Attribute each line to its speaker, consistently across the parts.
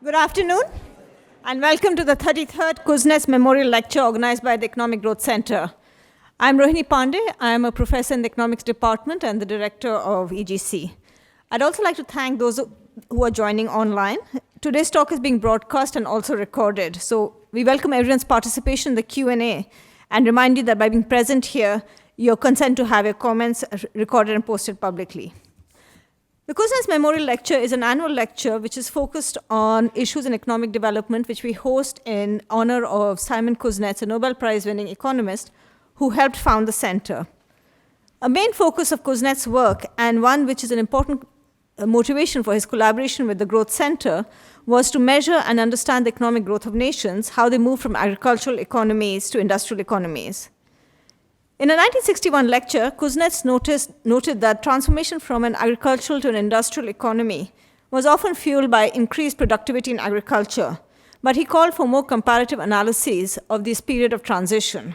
Speaker 1: Good afternoon, and welcome to the 33rd Kuznets Memorial Lecture organized by the Economic Growth Center. I'm Rohini Pandey. I'm a professor in the economics department and the director of EGC. I'd also like to thank those who are joining online. Today's talk is being broadcast and also recorded, so we welcome everyone's participation in the Q&A and remind you that by being present here, you consent to have your comments recorded and posted publicly. The Kuznets Memorial Lecture is an annual lecture which is focused on issues in economic development, which we host in honor of Simon Kuznets, a Nobel Prize winning economist who helped found the center. A main focus of Kuznets' work, and one which is an important motivation for his collaboration with the Growth Center, was to measure and understand the economic growth of nations, how they move from agricultural economies to industrial economies. In a 1961 lecture, Kuznets noted that transformation from an agricultural to an industrial economy was often fueled by increased productivity in agriculture, but he called for more comparative analyses of this period of transition.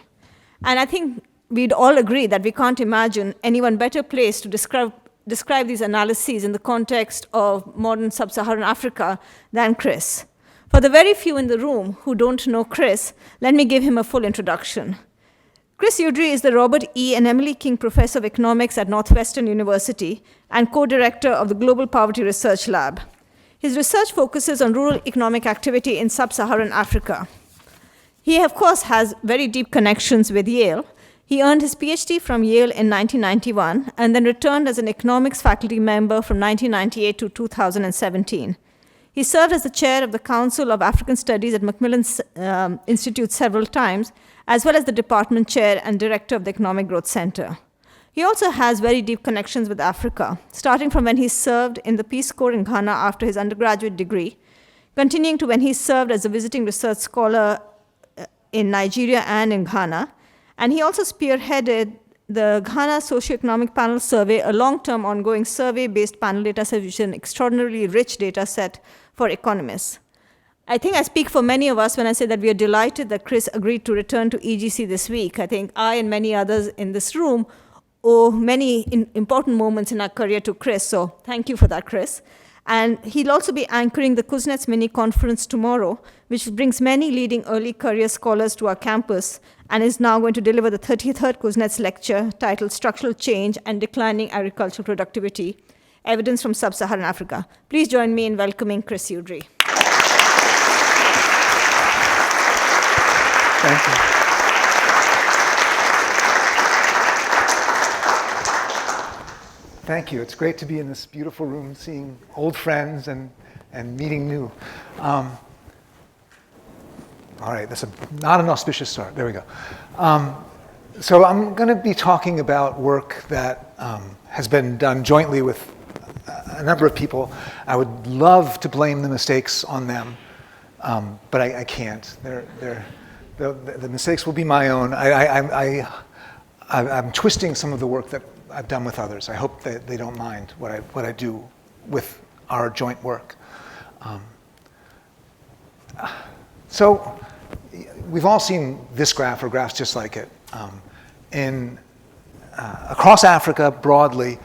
Speaker 1: And I think we'd all agree that we can't imagine anyone better placed to describe these analyses in the context of modern Sub-Saharan Africa than Chris. For the very few in the room who don't know Chris, let me give him a full introduction. Chris Udry is the Robert E. and Emily King Professor of Economics at Northwestern University and co-director of the Global Poverty Research Lab. His research focuses on rural economic activity in Sub-Saharan Africa. He, of course, has very deep connections with Yale. He earned his PhD from Yale in 1991 and then returned as an economics faculty member from 1998 to 2017. He served as the chair of the Council of African Studies at Macmillan Institute several times, as well as the department chair and director of the Economic Growth Center. He also has very deep connections with Africa, starting from when he served in the Peace Corps in Ghana after his undergraduate degree, continuing to when he served as a visiting research scholar in Nigeria and in Ghana. And he also spearheaded the Ghana Socioeconomic Panel Survey, a long-term ongoing survey-based panel data set, which is an extraordinarily rich data set for economists. I think I speak for many of us when I say that we are delighted that Chris agreed to return to EGC this week. I think I and many others in this room owe many important moments in our career to Chris, so thank you for that, Chris. And he'll also be anchoring the Kuznets mini conference tomorrow, which brings many leading early career scholars to our campus and is now going to deliver the 33rd Kuznets lecture titled Structural Change and Declining Agricultural Productivity, Evidence from Sub-Saharan Africa. Please join me in welcoming Chris Udry.
Speaker 2: Thank you. Thank you. It's great to be in this beautiful room, seeing old friends and meeting new. All right, that's not an auspicious start. There we go. So I'm going to be talking about work that has been done jointly with a number of people. I would love to blame the mistakes on them, but I can't. The mistakes will be my own. I'm twisting some of the work that I've done with others. I hope that they don't mind what I do with our joint work. So we've all seen this graph or graphs just like it. Across Africa broadly,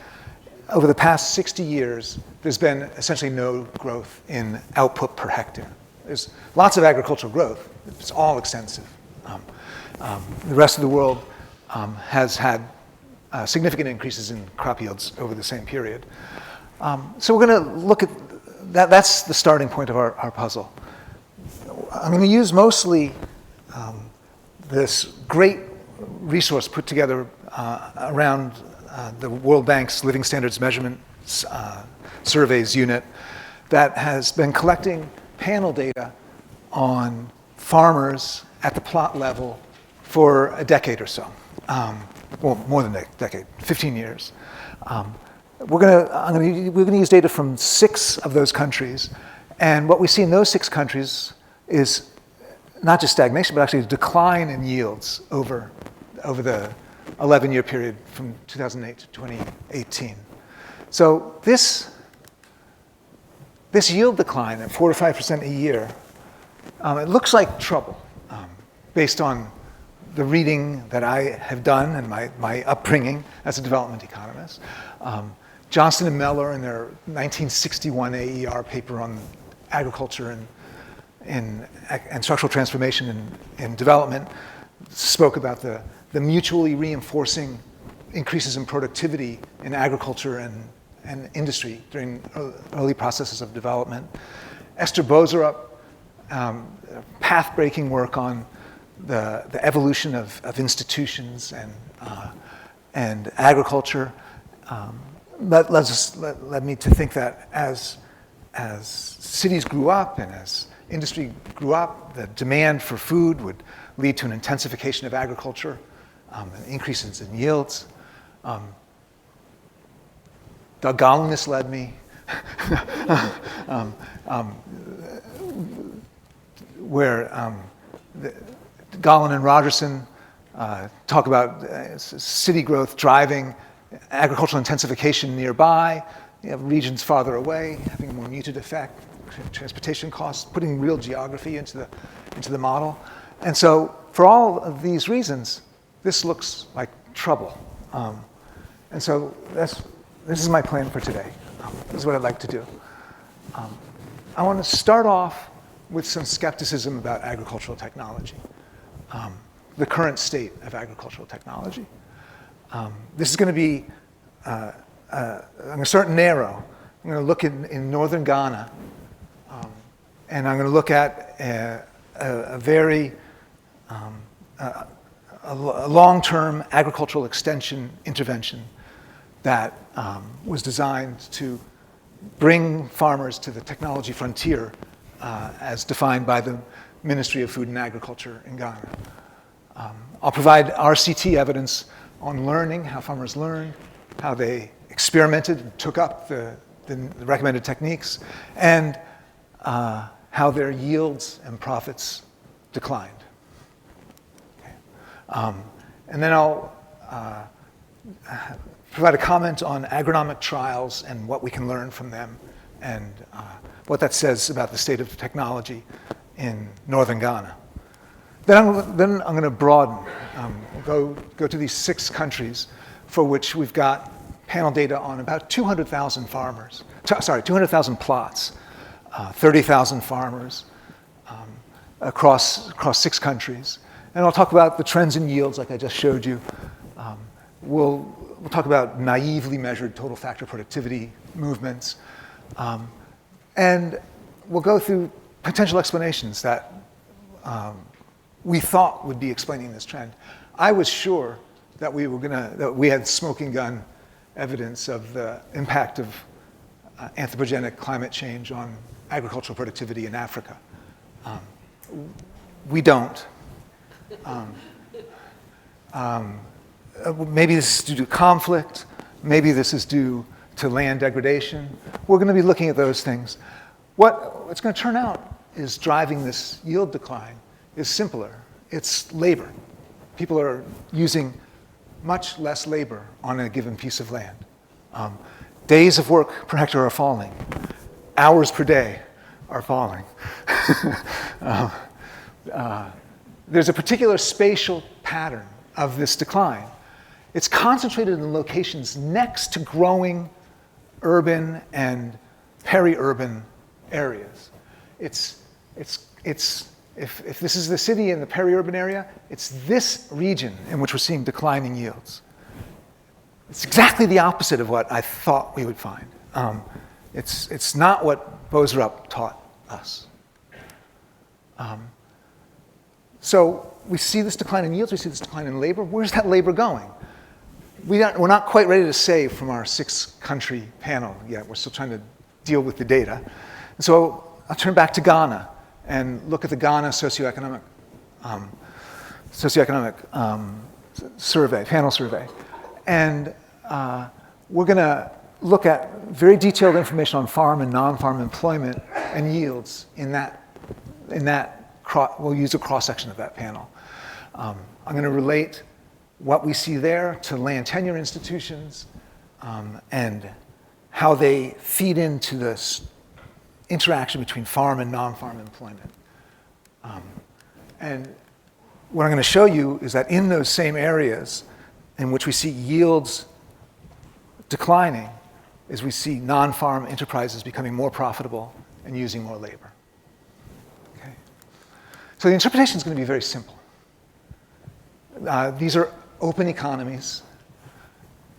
Speaker 2: over the past 60 years, there's been essentially no growth in output per hectare. There's lots of agricultural growth. It's all extensive. The rest of the world has had significant increases in crop yields over the same period. So we're going to look at that. That's the starting point of our puzzle. I'm going to use mostly this great resource put together around the World Bank's Living Standards Measurement Surveys unit that has been collecting panel data on farmers at the plot level for a decade or so. Well, more than a decade, 15 years. We're going to use data from 6 of those countries, and what we see in those 6 countries is not just stagnation, but actually a decline in yields over the 11-year period from 2008 to 2018. So this yield decline at 4 to 5% a year, it looks like trouble based on the reading that I have done and my upbringing as a development economist. Johnston and Mellor in their 1961 AER paper on agriculture and structural transformation and development, spoke about the mutually reinforcing increases in productivity in agriculture and industry during early processes of development. Esther Boserup, path-breaking work on the evolution of institutions and agriculture. Led me to think that as cities grew up and as industry grew up, the demand for food would lead to an intensification of agriculture, and increases in yields. Doug Gollin led me, where Gollin and Rogerson talk about city growth driving agricultural intensification nearby, you have regions farther away having a more muted effect, transportation costs, putting real geography into the model. And so for all of these reasons, this looks like trouble. And so this is my plan for today. This is what I'd like to do. I want to start off with some skepticism about agricultural technology, the current state of agricultural technology. This is going to be, I'm going to start narrow. I'm going to look in northern Ghana, and I'm going to look at a very a long-term agricultural extension intervention that was designed to bring farmers to the technology frontier as defined by the Ministry of Food and Agriculture in Ghana. I'll provide RCT evidence on learning, how farmers learned, how they experimented and took up the recommended techniques, and how their yields and profits declined. Okay. And then I'll provide a comment on agronomic trials and what we can learn from them and what that says about the state of technology in northern Ghana. Then I'm going to broaden, go to these 6 countries for which we've got panel data on about 200,000 farmers, 200,000 plots, 30,000 farmers across 6 countries. And I'll talk about the trends in yields like I just showed you. We'll talk about naively measured total factor productivity movements. And we'll go through potential explanations that we thought would be explaining this trend. I was sure that we had smoking gun evidence of the impact of anthropogenic climate change on agricultural productivity in Africa. We don't. Maybe this is due to conflict. Maybe this is due to land degradation. We're going to be looking at those things. What's going to turn out is driving this yield decline is simpler. It's labor. People are using much less labor on a given piece of land. Days of work per hectare are falling. Hours per day are falling. There's a particular spatial pattern of this decline. It's concentrated in locations next to growing urban and peri-urban areas. If this is the city in the peri-urban area, it's this region in which we're seeing declining yields. It's exactly the opposite of what I thought we would find. It's not what Boserup taught us. So we see this decline in yields, we see this decline in labor. Where's that labor going? We're not quite ready to say from our 6-country panel yet. We're still trying to deal with the data. And so I'll turn back to Ghana and look at the Ghana socioeconomic survey, panel survey. And we're going to look at very detailed information on farm and non-farm employment and yields in that we'll use a cross-section of that panel. I'm going to relate what we see there to land tenure institutions and how they feed into this interaction between farm and non-farm employment. And what I'm going to show you is that in those same areas in which we see yields declining, is we see non-farm enterprises becoming more profitable and using more labor. Okay? So the interpretation is going to be very simple. These are open economies.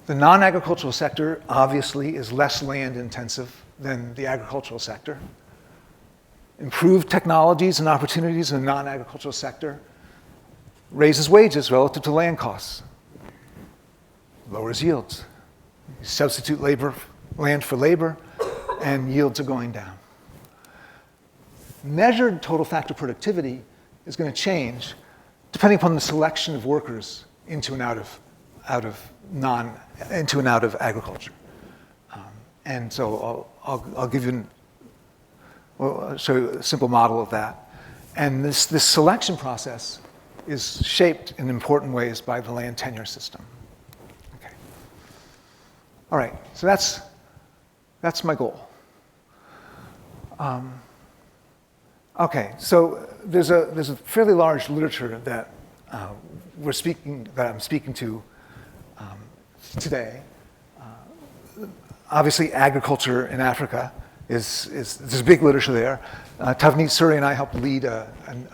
Speaker 2: The non-agricultural sector, obviously, is less land intensive than the agricultural sector. Improved technologies and opportunities in the non-agricultural sector raises wages relative to land costs, lowers yields. You substitute land for labor, and yields are going down. Measured total factor productivity is going to change depending upon the selection of workers into and out of agriculture. And so I'll give you I'll show you a simple model of that. And this selection process is shaped in important ways by the land tenure system. Okay. All right, so that's my goal. Okay, so there's a fairly large literature that I'm speaking to today. Obviously, agriculture in Africa there's big literature there. Tavneet Suri and I helped lead a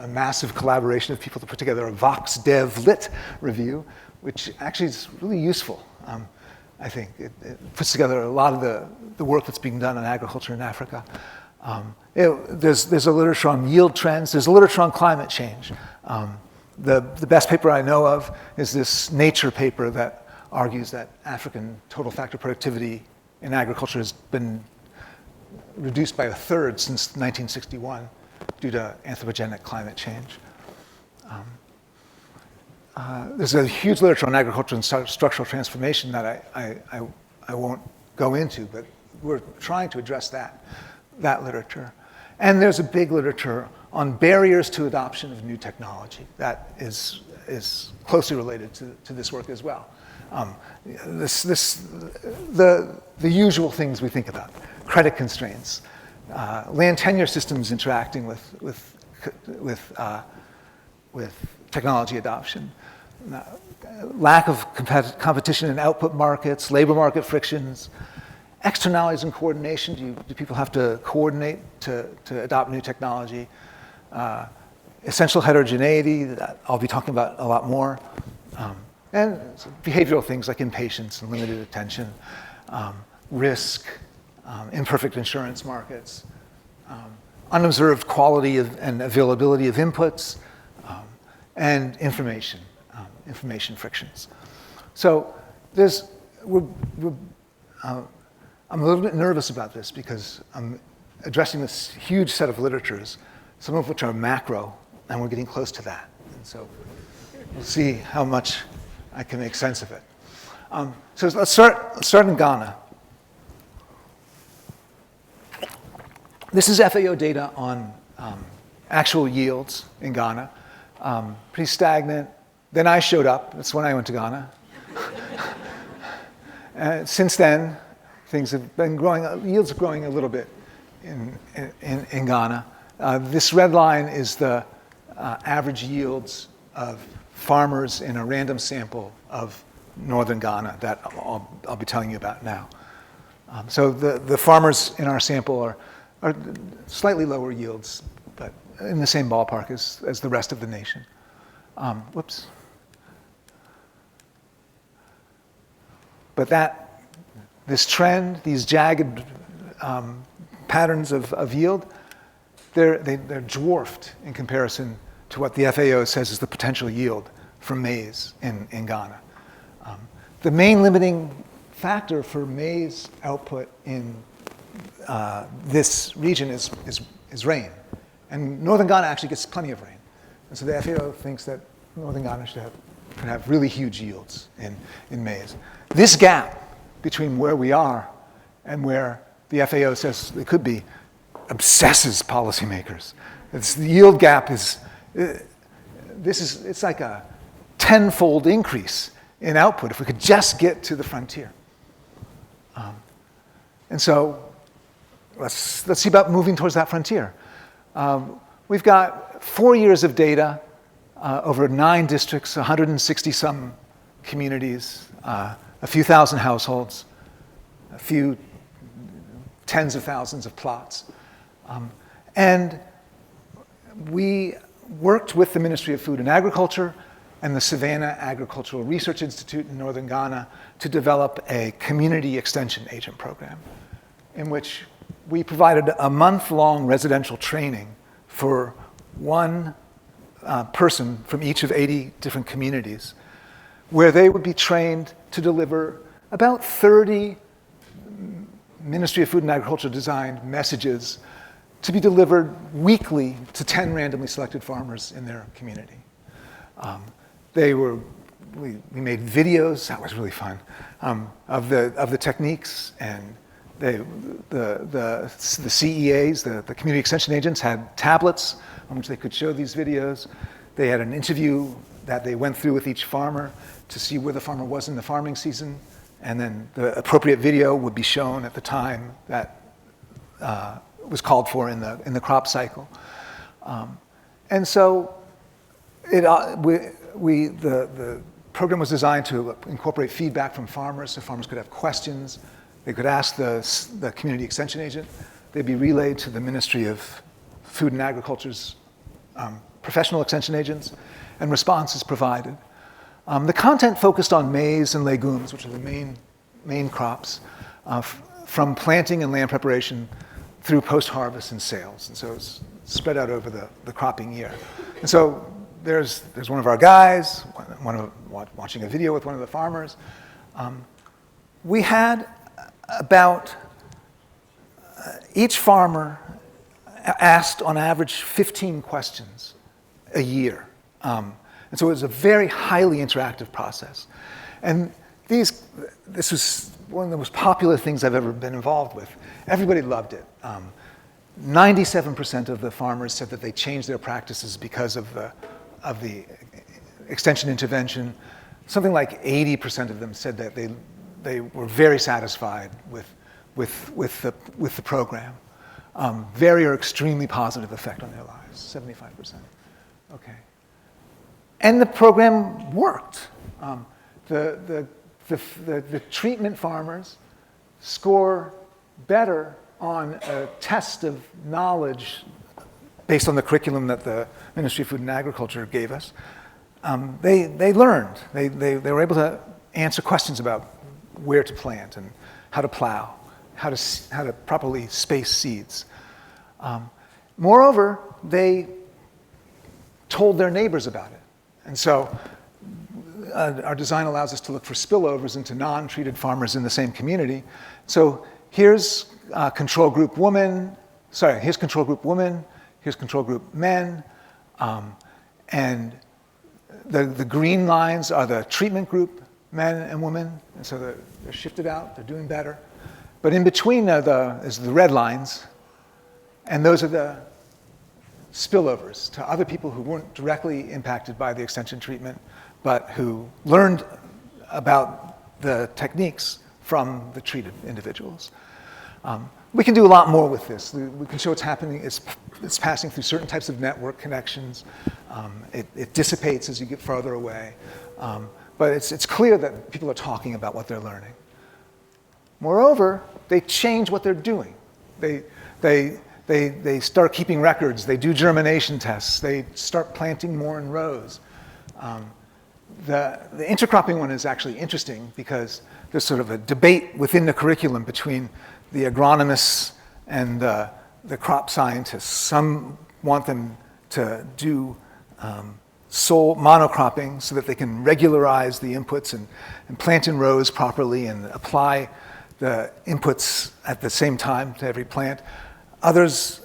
Speaker 2: massive collaboration of people to put together a Vox Dev Lit review, which actually is really useful. I think it puts together a lot of the work that's being done on agriculture in Africa. There's a literature on yield trends. There's a literature on climate change. The best paper I know of is this Nature paper that argues that African total factor productivity in agriculture has been reduced by a third since 1961 due to anthropogenic climate change. There's a huge literature on agriculture and structural transformation that I won't go into, but we're trying to address that literature. And there's a big literature on barriers to adoption of new technology that is closely related to this work as well. The usual things we think about: credit constraints, land tenure systems interacting with technology adoption, lack of competition in output markets, labor market frictions, externalities and coordination. Do people have to coordinate to adopt new technology? Essential heterogeneity, that I'll be talking about a lot more. And behavioral things like impatience and limited attention, risk, imperfect insurance markets, unobserved quality and availability of inputs, and information frictions. So I'm a little bit nervous about this because I'm addressing this huge set of literatures, some of which are macro, and we're getting close to that. And so we'll see how much I can make sense of it. So let's start in Ghana. This is FAO data on actual yields in Ghana. Pretty stagnant. Then I showed up. That's when I went to Ghana. Since then, things have been growing. Yields are growing a little bit in Ghana. This red line is the average yields of farmers in a random sample of northern Ghana that I'll be telling you about now. So the farmers in our sample are slightly lower yields, but in the same ballpark as the rest of the nation. Whoops. But this trend, these jagged patterns of yield, they're dwarfed in comparison to what the FAO says is the potential yield from maize in Ghana. The main limiting factor for maize output in this region is rain. And northern Ghana actually gets plenty of rain. And so the FAO thinks that northern Ghana could have really huge yields in maize. This gap between where we are and where the FAO says it could be obsesses policymakers. The yield gap it's like a 10-fold increase in output if we could just get to the frontier. And so let's see about moving towards that frontier. We've got 4 years of data over 9 districts, 160-some communities, a few thousand households, a few tens of thousands of plots. And we worked with the Ministry of Food and Agriculture and the Savannah Agricultural Research Institute in northern Ghana to develop a community extension agent program in which we provided a month-long residential training for one person from each of 80 different communities, where they would be trained to deliver about 30 Ministry of Food and Agriculture designed messages to be delivered weekly to 10 randomly selected farmers in their community. We made videos, that was really fun, of the techniques, and the CEAs, the community extension agents, had tablets on which they could show these videos. They had an interview that they went through with each farmer to see where the farmer was in the farming season, and then the appropriate video would be shown at the time that was called for in the crop cycle. And so the program was designed to incorporate feedback from farmers, so farmers could have questions. They could ask the community extension agent. They'd be relayed to the Ministry of Food and Agriculture's professional extension agents, and responses provided. The content focused on maize and legumes, which are the main crops, from planting and land preparation through post-harvest and sales. And so it's spread out over the cropping year. And so there's one of our guys, watching a video with one of the farmers. We had about each farmer asked on average 15 questions a year. And so it was a very highly interactive process. And this was one of the most popular things I've ever been involved with. Everybody loved it. 97% of the farmers said that they changed their practices because of the extension intervention. Something like 80% of them said that they were very satisfied with the program. Very or extremely positive effect on their lives, 75%. Okay. And the program worked. The treatment farmers score better on a test of knowledge based on the curriculum that the Ministry of Food and Agriculture gave us. They learned. They were able to answer questions about where to plant and how to plow, how to properly space seeds. Moreover, they told their neighbors about it. And so our design allows us to look for spillovers into non-treated farmers in the same community. So here's control group woman, here's control group women, here's control group men, and the green lines are the treatment group, men and women, and so they're shifted out, they're doing better. But in between is the red lines, and those are the spillovers to other people who weren't directly impacted by the extension treatment, but who learned about the techniques from the treated individuals. We can do a lot more with this. We can show what's happening. It's passing through certain types of network connections. It dissipates as you get farther away. But it's clear that people are talking about what they're learning. Moreover, they change what they're doing. They start keeping records. They do germination tests. They start planting more in rows. The intercropping one is actually interesting because there's sort of a debate within the curriculum between the agronomists and the crop scientists. Some want them to do sole monocropping so that they can regularize the inputs and plant in rows properly and apply the inputs at the same time to every plant. Others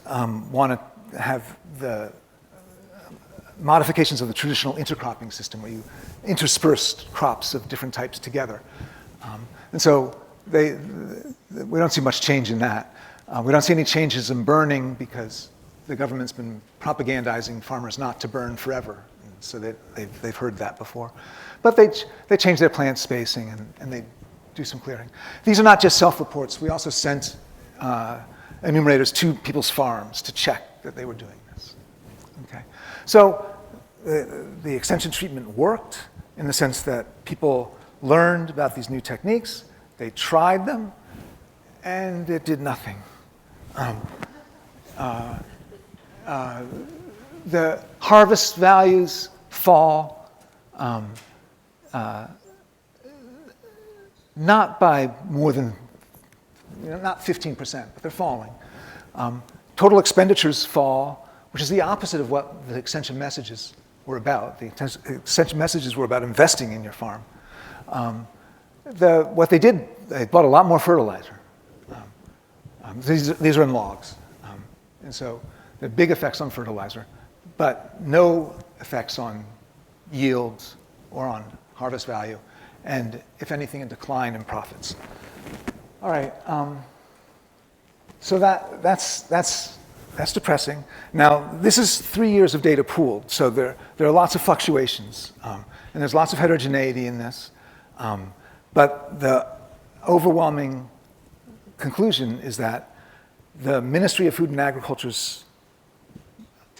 Speaker 2: want to have the modifications of the traditional intercropping system where you intersperse crops of different types together. And so we don't see much change in that. We don't see any changes in burning because the government's been propagandizing farmers not to burn forever. And so they've heard that before. But they change their plant spacing and they do some clearing. These are not just self-reports. We also sent enumerators to people's farms to check that they were doing this. Okay. So the extension treatment worked in the sense that people learned about these new techniques, they tried them, and it did nothing. The harvest values fall, not by more than, not 15%, but they're falling. Total expenditures fall, which is the opposite of what the extension messages were about. The extension messages were about investing in your farm. What they did, they bought a lot more fertilizer. These are in logs. And so there are big effects on fertilizer, but no effects on yields or on harvest value, and if anything, a decline in profits. All right, so that's depressing. Now, this is 3 years of data pooled, so there are lots of fluctuations, and there's lots of heterogeneity in this, but the overwhelming conclusion is that the Ministry of Food and Agriculture's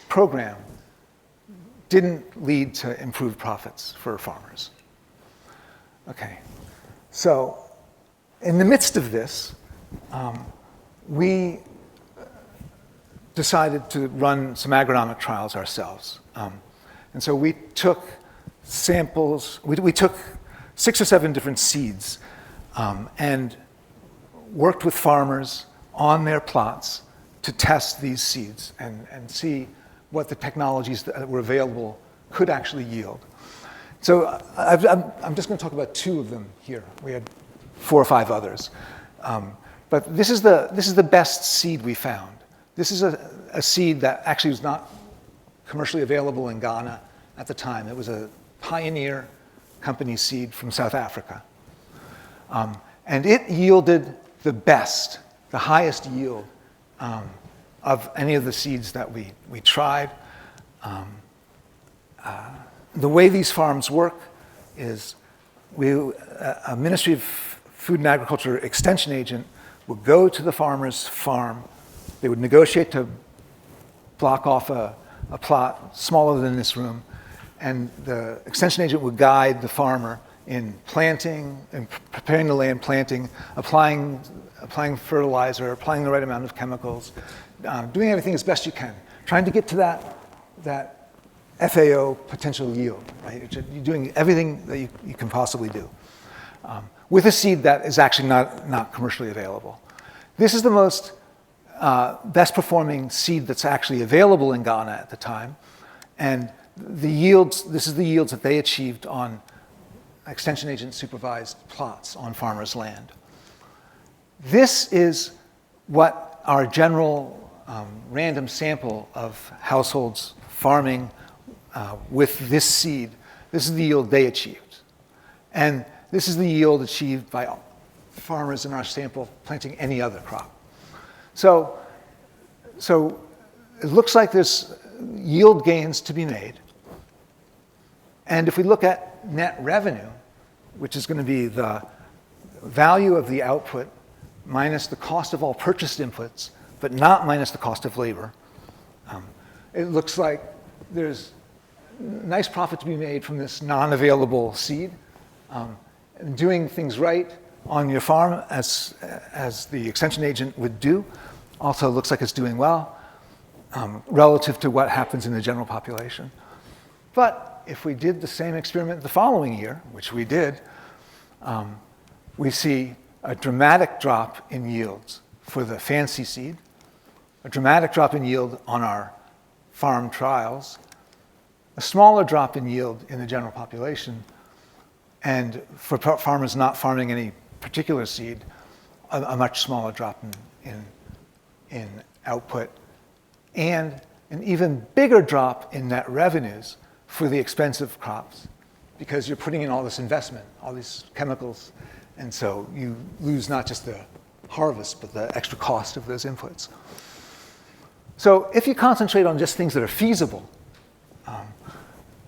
Speaker 2: program didn't lead to improved profits for farmers. Okay, so in the midst of this, we decided to run some agronomic trials ourselves. And so we took samples, we took 6 or 7 different seeds and worked with farmers on their plots to test these seeds and see what the technologies that were available could actually yield. So I'm just going to talk about 2 of them here. We had 4 or 5 others. But this is the best seed we found. This is a seed that actually was not commercially available in Ghana at the time. It was a Pioneer company seed from South Africa. And it yielded the best, the highest yield of any of the seeds that we tried. The way these farms work is a Ministry of Food and Agriculture extension agent would go to the farmer's farm. They would negotiate to block off a plot smaller than this room, and the extension agent would guide the farmer in planting, in preparing the land, planting, applying fertilizer, applying the right amount of chemicals, doing everything as best you can, trying to get to that FAO potential yield, right? You're doing everything that you can possibly do with a seed that is actually not commercially available. This is the most best performing seed that's actually available in Ghana at the time, and the yields, this is the yields that they achieved on extension agent supervised plots on farmers' land. This is what our general random sample of households farming with this seed, this is the yield they achieved. And this is the yield achieved by farmers in our sample planting any other crop. So it looks like there's yield gains to be made. And if we look at net revenue, which is going to be the value of the output minus the cost of all purchased inputs, but not minus the cost of labor, it looks like there's nice profit to be made from this non-available seed. And doing things right on your farm as the extension agent would do also looks like it's doing well relative to what happens in the general population. But if we did the same experiment the following year, which we did, we see a dramatic drop in yields for the fancy seed, a dramatic drop in yield on our farm trials, a smaller drop in yield in the general population, and for farmers not farming any particular seed, a much smaller drop in output, and an even bigger drop in net revenues for the expensive crops, because you're putting in all this investment, all these chemicals, and so you lose not just the harvest, but the extra cost of those inputs. So if you concentrate on just things that are feasible,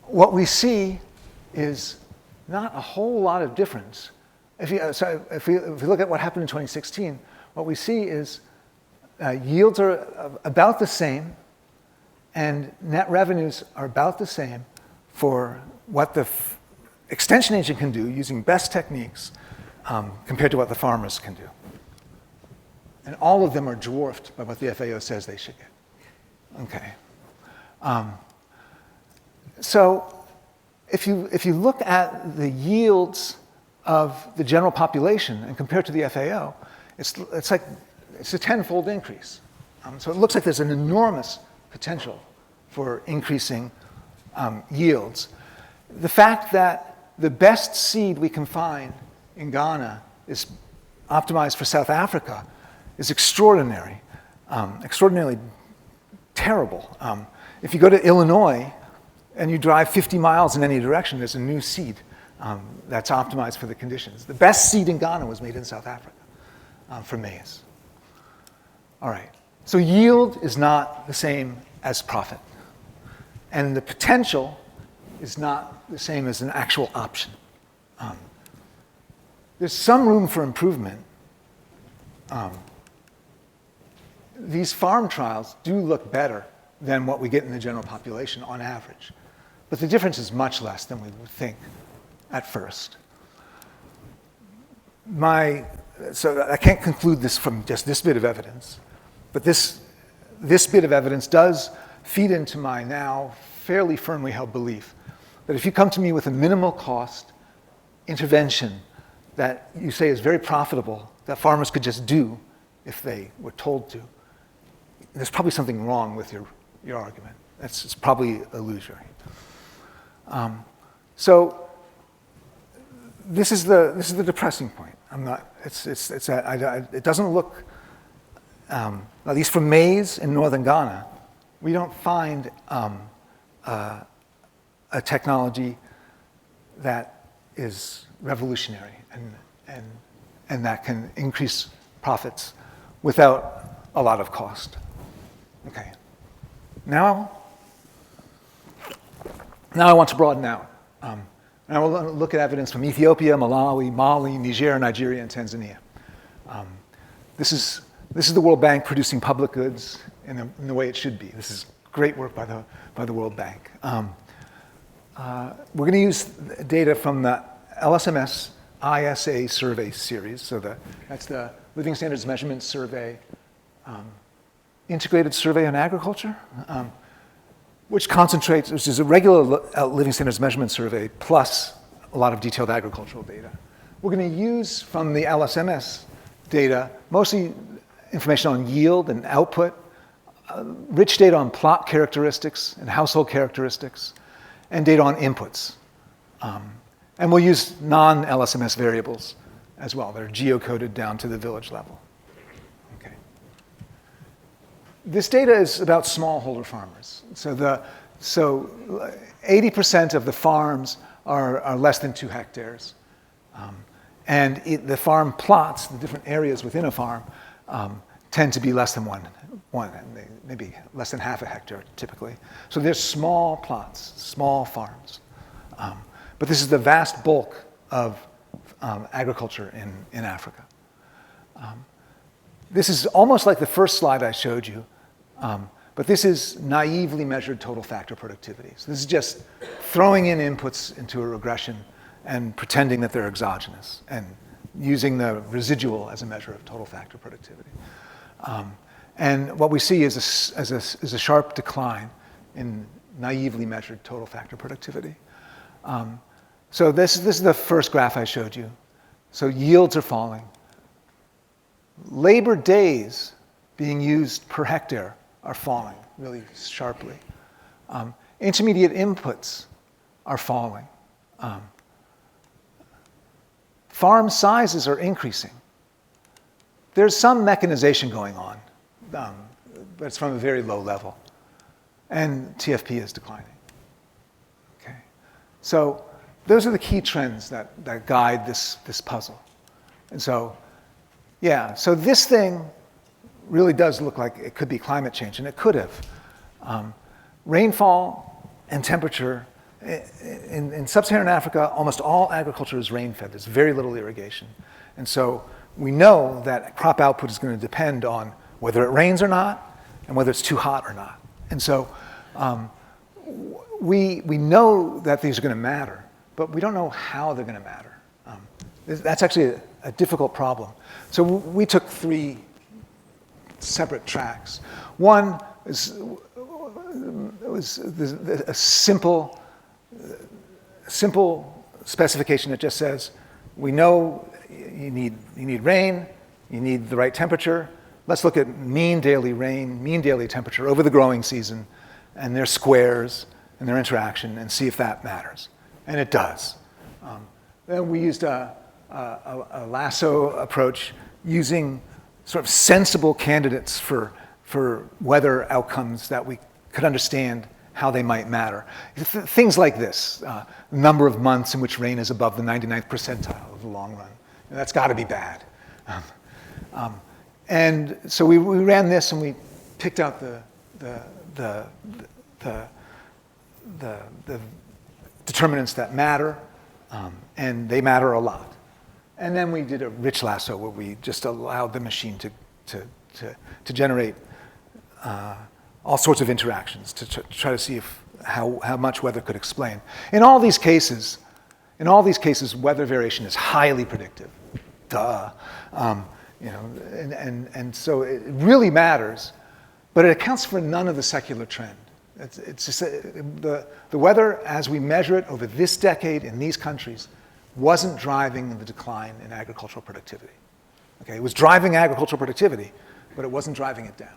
Speaker 2: what we see is not a whole lot of difference. If we look at what happened in 2016, what we see is yields are about the same, and net revenues are about the same for what the extension agent can do using best techniques compared to what the farmers can do. And all of them are dwarfed by what the FAO says they should get. Okay. So if you look at the yields of the general population and compare it to the FAO, it's a tenfold increase. So it looks like there's an enormous potential for increasing yields. The fact that the best seed we can find in Ghana is optimized for South Africa is extraordinary, extraordinarily terrible. If you go to Illinois and you drive 50 miles in any direction, there's a new seed that's optimized for the conditions. The best seed in Ghana was made in South Africa for maize. All right, so yield is not the same as profit. And the potential is not the same as an actual option. There's some room for improvement. These farm trials do look better than what we get in the general population on average. But the difference is much less than we would think at first. So I can't conclude this from just this bit of evidence, but this bit of evidence does feed into my now fairly firmly held belief that if you come to me with a minimal cost intervention that you say is very profitable, that farmers could just do if they were told to, there's probably something wrong with your argument. It's probably illusory. So this is the depressing point. It doesn't look, at least for maize in northern Ghana, we don't find a technology that is revolutionary and that can increase profits without a lot of cost. Okay. Now I want to broaden out. And I will look at evidence from Ethiopia, Malawi, Mali, Niger, Nigeria, and Tanzania. This is the World Bank producing public goods in the way it should be. This is great work by the World Bank. We're going to use data from the LSMS ISA survey series. So that's the Living Standards Measurement Survey, Integrated Survey on Agriculture, which is a regular Living Standards Measurement Survey plus a lot of detailed agricultural data. We're going to use from the LSMS data mostly information on yield and output, rich data on plot characteristics and household characteristics, and data on inputs. And we'll use non-LSMS variables as well. They're geocoded down to the village level. Okay. This data is about smallholder farmers. So 80% of the farms are less than 2 hectares. And the farm plots, the different areas within a farm, tend to be less than one, maybe less than half a hectare typically. So there's small plots, small farms. But this is the vast bulk of agriculture in Africa. This is almost like the first slide I showed you, but this is naively measured total factor productivity. So this is just throwing in inputs into a regression and pretending that they're exogenous and using the residual as a measure of total factor productivity. And what we see is a sharp decline in naively measured total factor productivity. So this is the first graph I showed you. So yields are falling. Labor days being used per hectare are falling really sharply. Intermediate inputs are falling. Farm sizes are increasing. There's some mechanization going on, but it's from a very low level. And TFP is declining. Okay. So those are the key trends that guide this puzzle. And so, yeah, so this thing really does look like it could be climate change, and it could have. Rainfall and temperature. In Sub-Saharan Africa, almost all agriculture is rain-fed. There's very little irrigation. And so we know that crop output is going to depend on whether it rains or not and whether it's too hot or not. And so we know that these are going to matter, but we don't know how they're going to matter. That's actually a difficult problem. So we took 3 separate tracks. One is a simple specification that just says, we know you need rain, you need the right temperature. Let's look at mean daily rain, mean daily temperature over the growing season, and their squares and their interaction, and see if that matters. And it does. Then we used a lasso approach using sort of sensible candidates for weather outcomes that we could understand how they might matter. Things like this, number of months in which rain is above the 99th percentile of the long run. And that's got to be bad. And so we ran this and we picked out the determinants that matter, and they matter a lot. And then we did a rich lasso where we just allowed the machine to generate all sorts of interactions to try to see how much weather could explain. In all these cases, weather variation is highly predictive. Duh. And so it really matters, but it accounts for none of the secular trend. It's just the weather, as we measure it over this decade in these countries, wasn't driving the decline in agricultural productivity. Okay, it was driving agricultural productivity, but it wasn't driving it down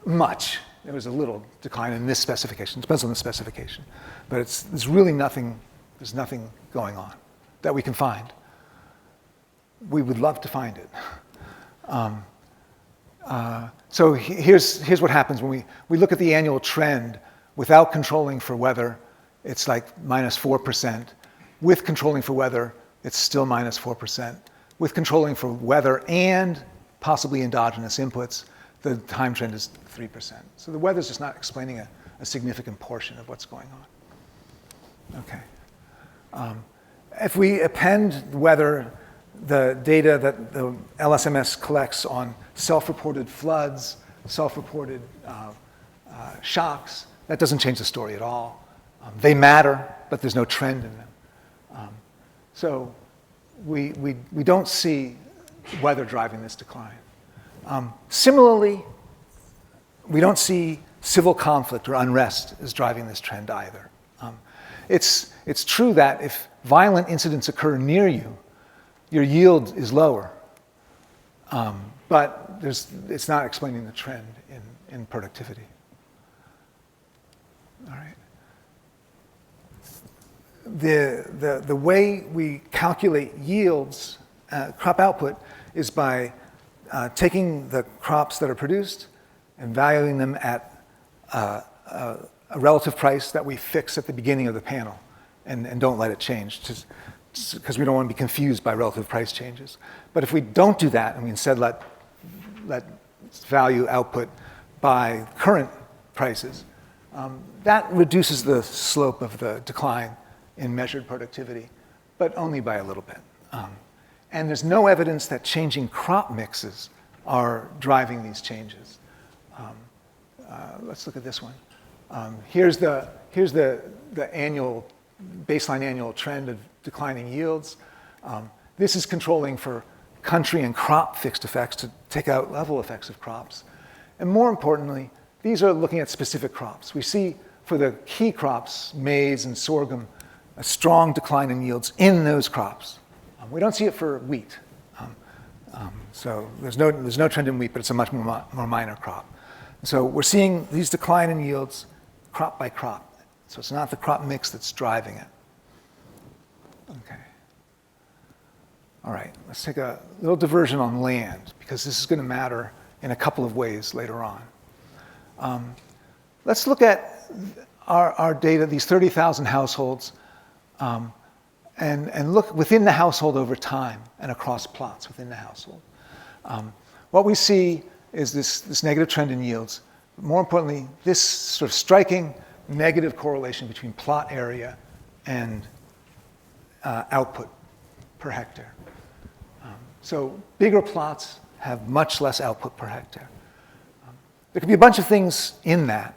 Speaker 2: much. There was a little decline in this specification. It depends on the specification, but there's really nothing. There's nothing going on that we can find. We would love to find it. So here's what happens when we look at the annual trend without controlling for weather. It's like minus 4%. With controlling for weather, it's still minus 4%. With controlling for weather and possibly endogenous inputs, the time trend is 3%. So the weather's just not explaining a significant portion of what's going on. Okay. If we append weather, the data that the LSMS collects on self-reported floods, self-reported shocks, that doesn't change the story at all. They matter, but there's no trend in them. So we don't see weather driving this decline. Similarly, we don't see civil conflict or unrest as driving this trend either. It's true that if violent incidents occur near you, your yield is lower, but it's not explaining the trend in productivity. All right. The way we calculate yields, crop output, is by taking the crops that are produced and valuing them at a relative price that we fix at the beginning of the panel and don't let it change, because we don't want to be confused by relative price changes. But if we don't do that and we instead let value output by current prices, that reduces the slope of the decline in measured productivity, but only by a little bit. And there's no evidence that changing crop mixes are driving these changes. Let's look at this one. Here's the annual baseline annual trend of declining yields. This is controlling for country and crop fixed effects to take out level effects of crops. And more importantly, these are looking at specific crops. We see for the key crops, maize and sorghum, a strong decline in yields in those crops. We don't see it for wheat. So there's no trend in wheat, but it's a much more minor crop. So we're seeing these decline in yields crop by crop. So it's not the crop mix that's driving it. Okay. All right, let's take a little diversion on land, because this is going to matter in a couple of ways later on. Let's look at our data, these 30,000 households, and look within the household over time and across plots within the household. What we see is this negative trend in yields. But more importantly, this sort of striking negative correlation between plot area and output per hectare. So bigger plots have much less output per hectare. There could be a bunch of things in that.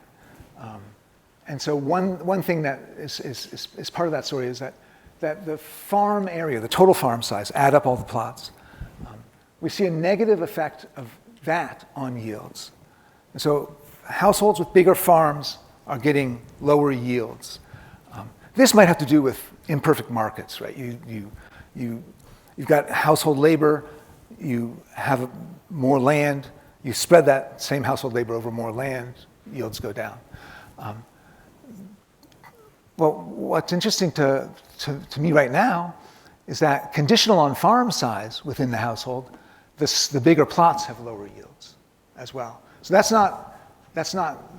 Speaker 2: And so one thing that is part of that story is that the farm area, the total farm size, add up all the plots. We see a negative effect of that on yields. And so households with bigger farms are getting lower yields. This might have to do with imperfect markets, right? You've got household labor, you have more land, you spread that same household labor over more land, yields go down. Well, what's interesting to me right now is that conditional on farm size within the household, the bigger plots have lower yields as well. So that's not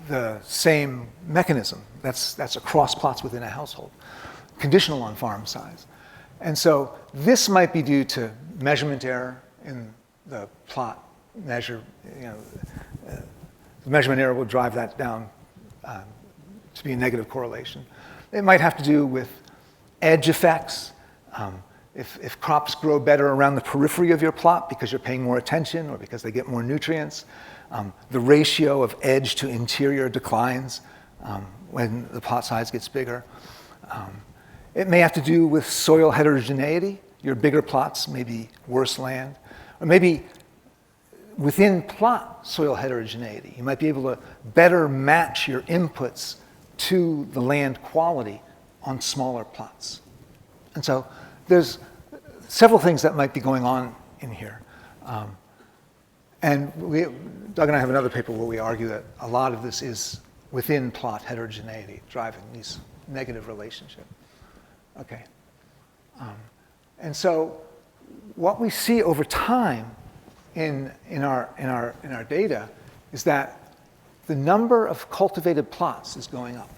Speaker 2: the same mechanism. That's across plots within a household, conditional on farm size. And so this might be due to measurement error in the plot measure. The measurement error will drive that down to be a negative correlation. It might have to do with edge effects. If crops grow better around the periphery of your plot because you're paying more attention or because they get more nutrients, the ratio of edge to interior declines when the plot size gets bigger. It may have to do with soil heterogeneity. Your bigger plots may be worse land. Or maybe within plot soil heterogeneity, you might be able to better match your inputs to the land quality on smaller plots. And so there's several things that might be going on in here. And Doug and I have another paper where we argue that a lot of this is within plot heterogeneity, driving these negative relationships. Okay. And so what we see over time in our data is that the number of cultivated plots is going up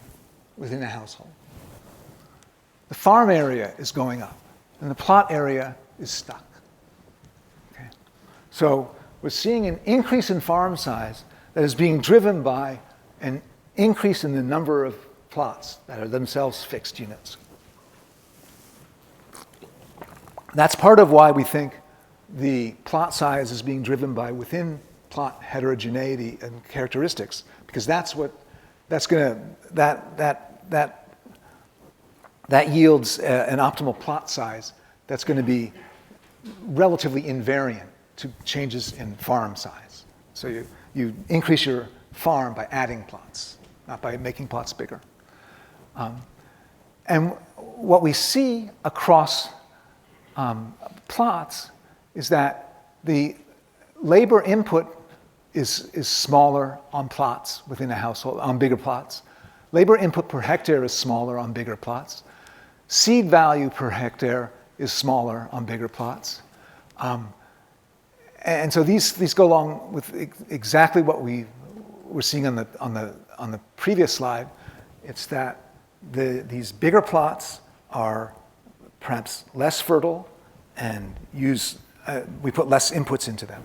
Speaker 2: within a household. The farm area is going up, and the plot area is stuck. Okay. So we're seeing an increase in farm size that is being driven by an increase in the number of plots that are themselves fixed units. That's part of why we think the plot size is being driven by within plot heterogeneity and characteristics, because that yields an optimal plot size that's going to be relatively invariant to changes in farm size. So you increase your farm by adding plots, not by making plots bigger. And what we see across plots is that the labor input is smaller on plots within a household, on bigger plots. Labor input per hectare is smaller on bigger plots. Seed value per hectare is smaller on bigger plots. And so these go along with exactly what we were seeing on the previous slide. It's that these bigger plots are perhaps less fertile and we put less inputs into them.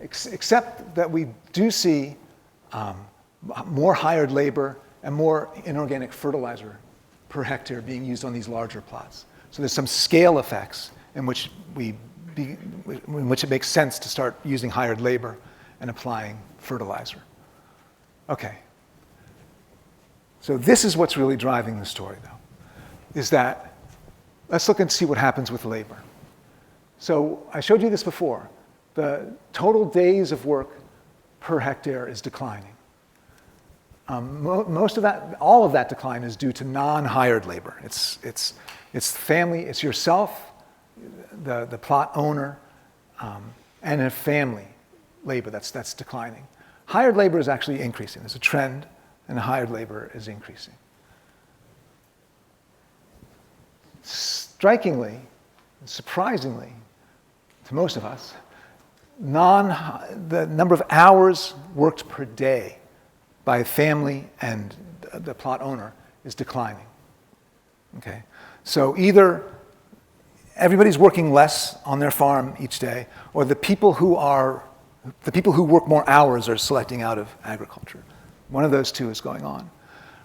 Speaker 2: Except that we do see more hired labor and more inorganic fertilizer per hectare being used on these larger plots. So there's some scale effects in which it makes sense to start using hired labor and applying fertilizer. Okay. So this is what's really driving the story, though, is that let's look and see what happens with labor. So I showed you this before. The total days of work per hectare is declining. Most of that, all of that decline is due to non-hired labor. It's family, it's yourself, the plot owner, and a family labor that's declining. Hired labor is actually increasing. There's a trend, and hired labor is increasing. Strikingly, and surprisingly, to most of us, the number of hours worked per day by family and the plot owner is declining. Okay, so either everybody's working less on their farm each day, or the people who work more hours are selecting out of agriculture. One of those two is going on,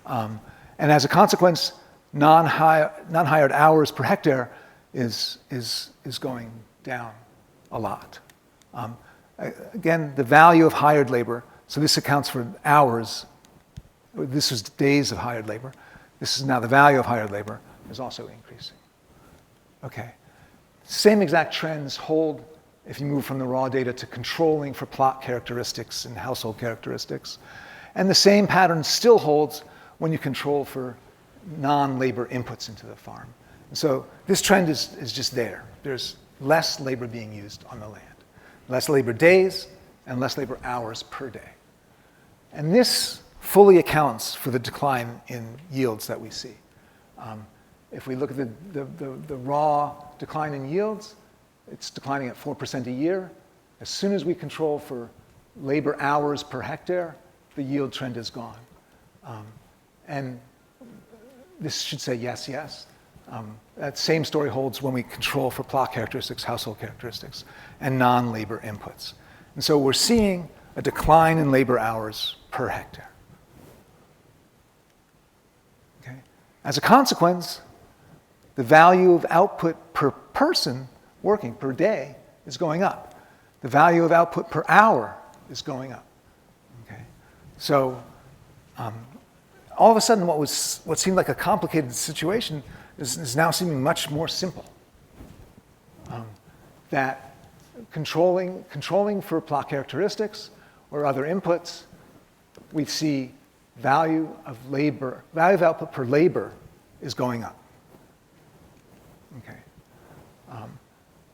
Speaker 2: and as a consequence, non-hired hours per hectare is going down a lot. Again, the value of hired labor, so this accounts for hours, this was days of hired labor, this is now the value of hired labor, is also increasing. Okay, same exact trends hold if you move from the raw data to controlling for plot characteristics and household characteristics. And the same pattern still holds when you control for non-labor inputs into the farm. And so this trend is just there. There's less labor being used on the land, less labor days and less labor hours per day. And this fully accounts for the decline in yields that we see. If we look at the raw decline in yields, it's declining at 4% a year. As soon as we control for labor hours per hectare, the yield trend is gone. And this should say yes, yes. That same story holds when we control for plot characteristics, household characteristics, and non-labor inputs. And so we're seeing a decline in labor hours per hectare. Okay? As a consequence, the value of output per person working per day is going up. The value of output per hour is going up. Okay? So all of a sudden, what seemed like a complicated situation is now seeming much more simple. That controlling for plot characteristics or other inputs, we see value of output per labor is going up. Okay.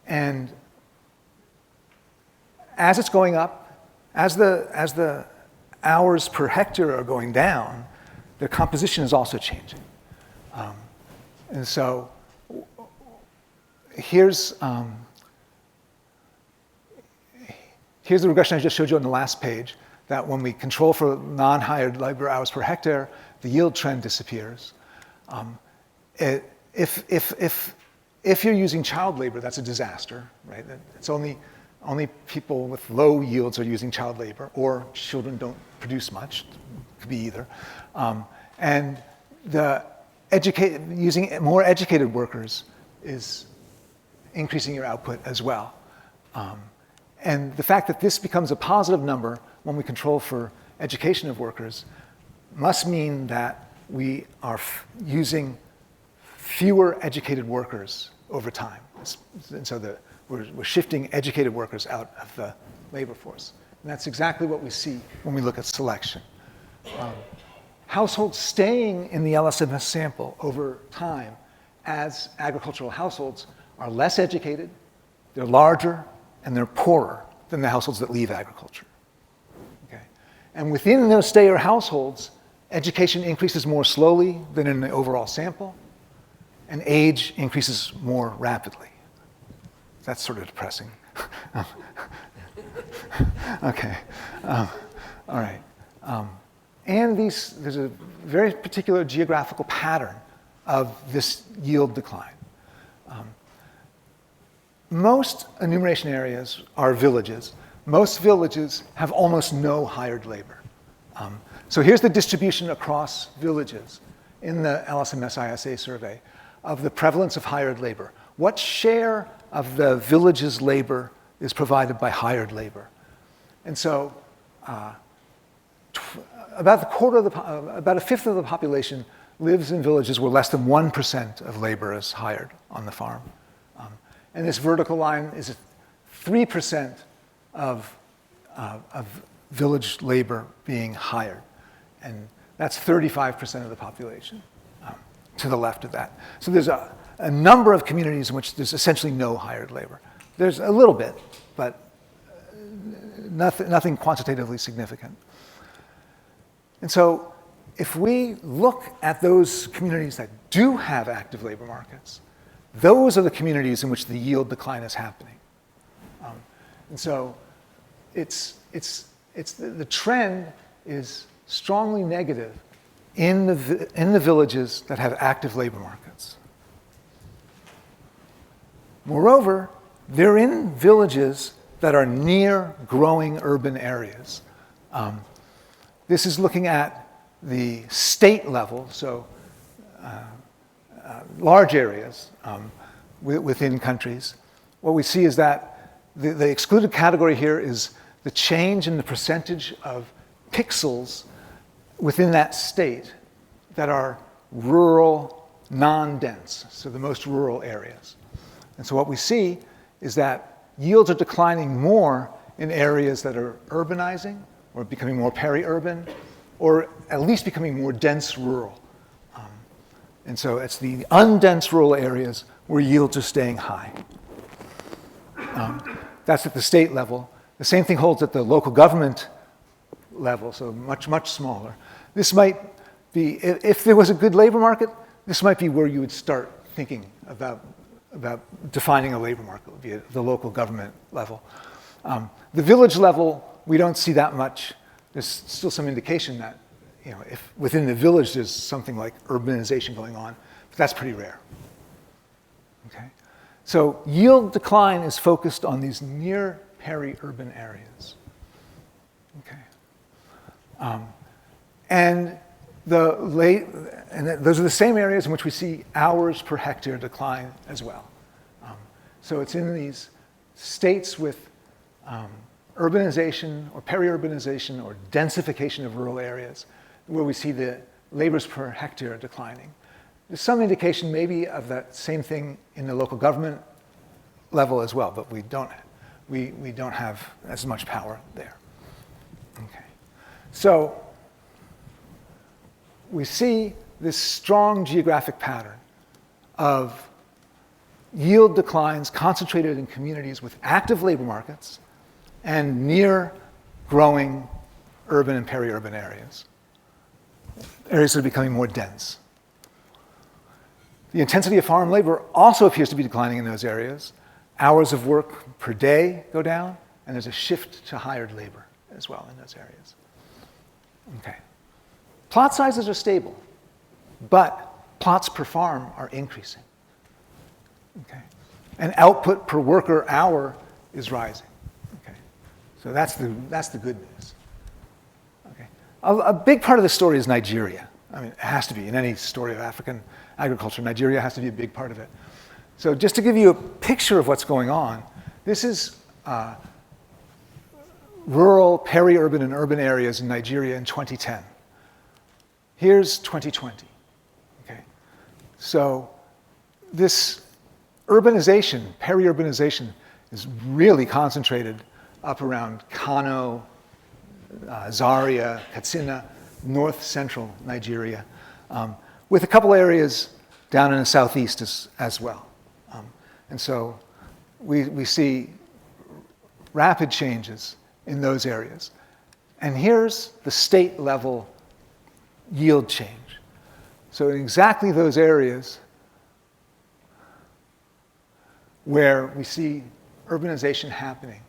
Speaker 2: And as it's going up, as the hours per hectare are going down, their composition is also changing. And so here's the regression I just showed you on the last page, that when we control for non-hired labor hours per hectare, the yield trend disappears. If you're using child labor, that's a disaster, right? It's only people with low yields are using child labor, or children don't produce much. It could be either. And using more educated workers is increasing your output as well. And the fact that this becomes a positive number when we control for education of workers must mean that we are using fewer educated workers over time. And so we're shifting educated workers out of the labor force. And that's exactly what we see when we look at selection. Households staying in the LSMS sample over time as agricultural households are less educated, they're larger, and they're poorer than the households that leave agriculture. Okay? And within those stayer households, education increases more slowly than in the overall sample, and age increases more rapidly. That's sort of depressing. Okay. All right. And there's a very particular geographical pattern of this yield decline. Most enumeration areas are villages. Most villages have almost no hired labor. So here's the distribution across villages in the LSMS ISA survey of the prevalence of hired labor. What share of the village's labor is provided by hired labor? And so about a fifth of the population lives in villages where less than 1% of labor is hired on the farm. And this vertical line is 3% of village labor being hired. And that's 35% of the population to the left of that. So there's a number of communities in which there's essentially no hired labor. There's a little bit, but nothing quantitatively significant. And so if we look at those communities that do have active labor markets, those are the communities in which the yield decline is happening. And so the trend is strongly negative in the villages that have active labor markets. Moreover, they're in villages that are near growing urban areas. This is looking at the state level, so large areas within countries. What we see is that the excluded category here is the change in the percentage of pixels within that state that are rural, non-dense, so the most rural areas. And so what we see is that yields are declining more in areas that are urbanizing or becoming more peri-urban, or at least becoming more dense rural. And so it's the undense rural areas where yields are staying high. That's at the state level. The same thing holds at the local government level, so much, much smaller. This might be, if there was a good labor market, this might be where you would start thinking about defining a labor market, would be at the local government level. The village level, we don't see that much. There's still some indication that, if within the village there's something like urbanization going on, but that's pretty rare. Okay? So yield decline is focused on these near peri-urban areas. Okay. And those are the same areas in which we see hours per hectare decline as well. So it's in these states with urbanization or peri-urbanization or densification of rural areas where we see the labors per hectare declining. There's some indication maybe of that same thing in the local government level as well, but we don't have as much power there. Okay. So we see this strong geographic pattern of yield declines concentrated in communities with active labor markets and near growing urban and peri-urban areas. Areas that are becoming more dense. The intensity of farm labor also appears to be declining in those areas. Hours of work per day go down, and there's a shift to hired labor as well in those areas. Okay. Plot sizes are stable, but plots per farm are increasing. Okay. And output per worker hour is rising. Okay. So that's the good news. Okay. A big part of the story is Nigeria. I mean, it has to be. In any story of African agriculture, Nigeria has to be a big part of it. So just to give you a picture of what's going on, this is rural, peri-urban, and urban areas in Nigeria in 2010. Here's 2020. Okay. So this urbanization, peri-urbanization, is really concentrated up around Kano, Zaria, Katsina, north-central Nigeria, with a couple areas down in the southeast as well. And so we see rapid changes in those areas. And here's the state-level yield change. So in exactly those areas where we see urbanization happening,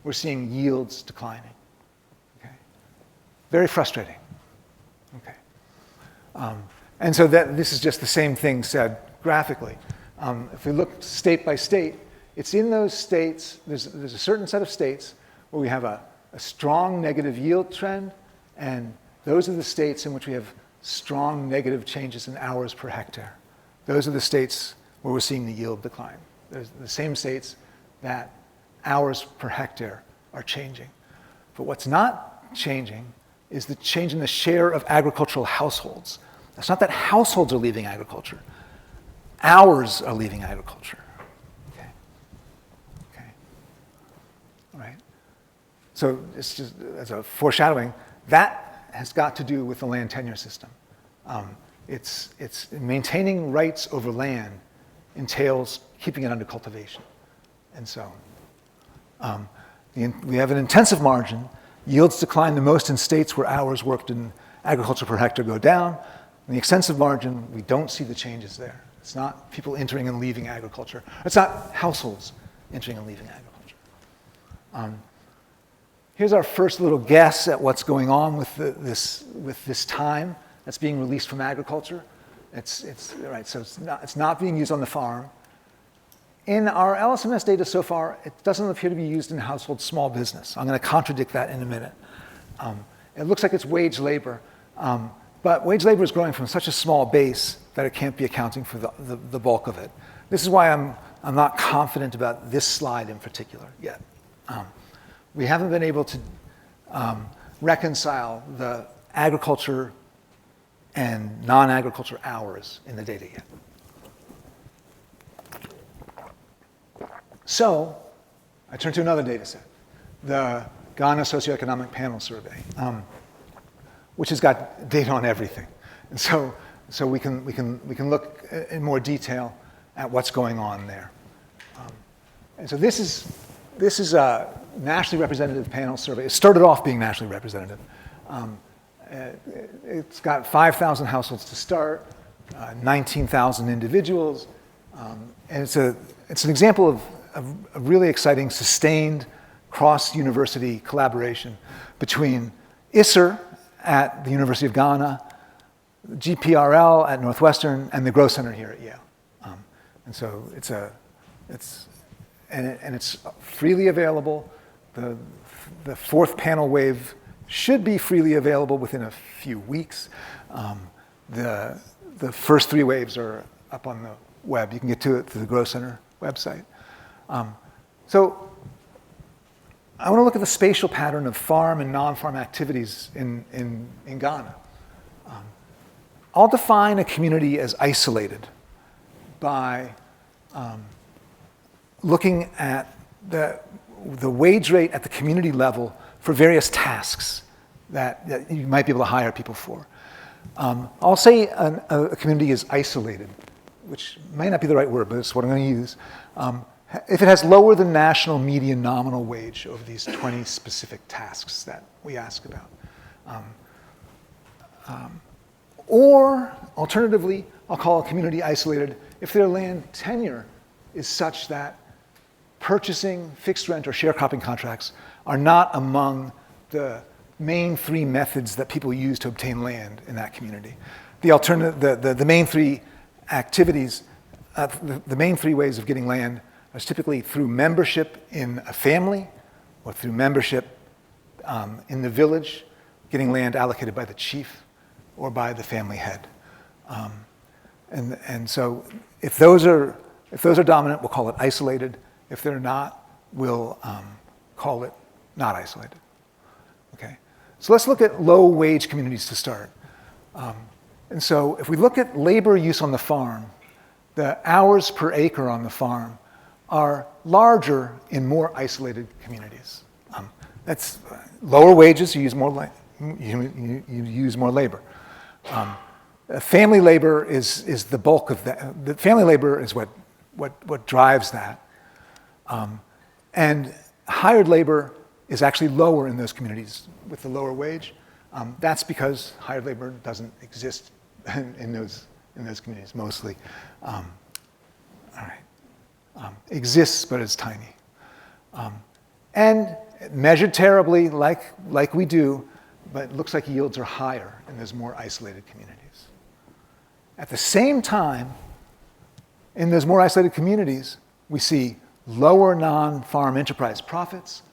Speaker 2: we're seeing yields declining. Okay? Very frustrating. Okay. And so this is just the same thing said graphically. If we look state by state, it's in those states, there's a certain set of states where we have a strong negative yield trend, and those are the states in which we have strong negative changes in hours per hectare. Those are the states where we're seeing the yield decline. There's the same states that hours per hectare are changing. But what's not changing is the change in the share of agricultural households. It's not that households are leaving agriculture. Hours are leaving agriculture. Okay. Okay. All right. So it's just as a foreshadowing, that has got to do with the land tenure system. It's maintaining rights over land entails keeping it under cultivation. And so we have an intensive margin. Yields decline the most in states where hours worked in agriculture per hectare go down. In the extensive margin, we don't see the changes there. It's not people entering and leaving agriculture. It's not households entering and leaving agriculture. Here's our first little guess at what's going on with this time that's being released from agriculture. Right, so it's not being used on the farm. In our LSMS data so far, it doesn't appear to be used in household small business. I'm going to contradict that in a minute. It looks like it's wage labor, but wage labor is growing from such a small base that it can't be accounting for the bulk of it. This is why I'm not confident about this slide in particular yet. We haven't been able to reconcile the agriculture and non-agriculture hours in the data yet. So I turn to another data set, the Ghana Socioeconomic Panel Survey. which has got data on everything. And so we can look in more detail at what's going on there. And so this is a nationally representative panel survey. It started off being nationally representative. It's got 5,000 households to start, 19,000 individuals, and it's an example of a really exciting, sustained cross-university collaboration between ISER at the University of Ghana, GPRL at Northwestern, and the Growth Center here at Yale. And so it's freely available. The fourth panel wave should be freely available within a few weeks. The first three waves are up on the web. You can get to it through the Growth Center website. So I want to look at the spatial pattern of farm and non-farm activities in Ghana. I'll define a community as isolated by looking at the wage rate at the community level for various tasks that you might be able to hire people for. I'll say a community is isolated, which may not be the right word, but it's what I'm going to use. If it has lower than national median nominal wage over these 20 specific tasks that we ask about. Or, alternatively, I'll call a community isolated if their land tenure is such that purchasing fixed rent or sharecropping contracts are not among the main three methods that people use to obtain land in that community. The main three activities, the main three ways of getting land is typically through membership in a family or through membership in the village, getting land allocated by the chief or by the family head. And so if those are dominant, we'll call it isolated. If they're not, we'll call it not isolated. Okay. So let's look at low wage communities to start. And so if we look at labor use on the farm, the hours per acre on the farm are larger in more isolated communities. That's lower wages, you use more labor. Family labor is the bulk of that. The family labor is what drives that. And hired labor is actually lower in those communities with the lower wage. That's because hired labor doesn't exist in those communities mostly. Exists, but it's tiny. And measured terribly, like we do, but it looks like yields are higher in those more isolated communities. At the same time, in those more isolated communities, we see lower non-farm enterprise profits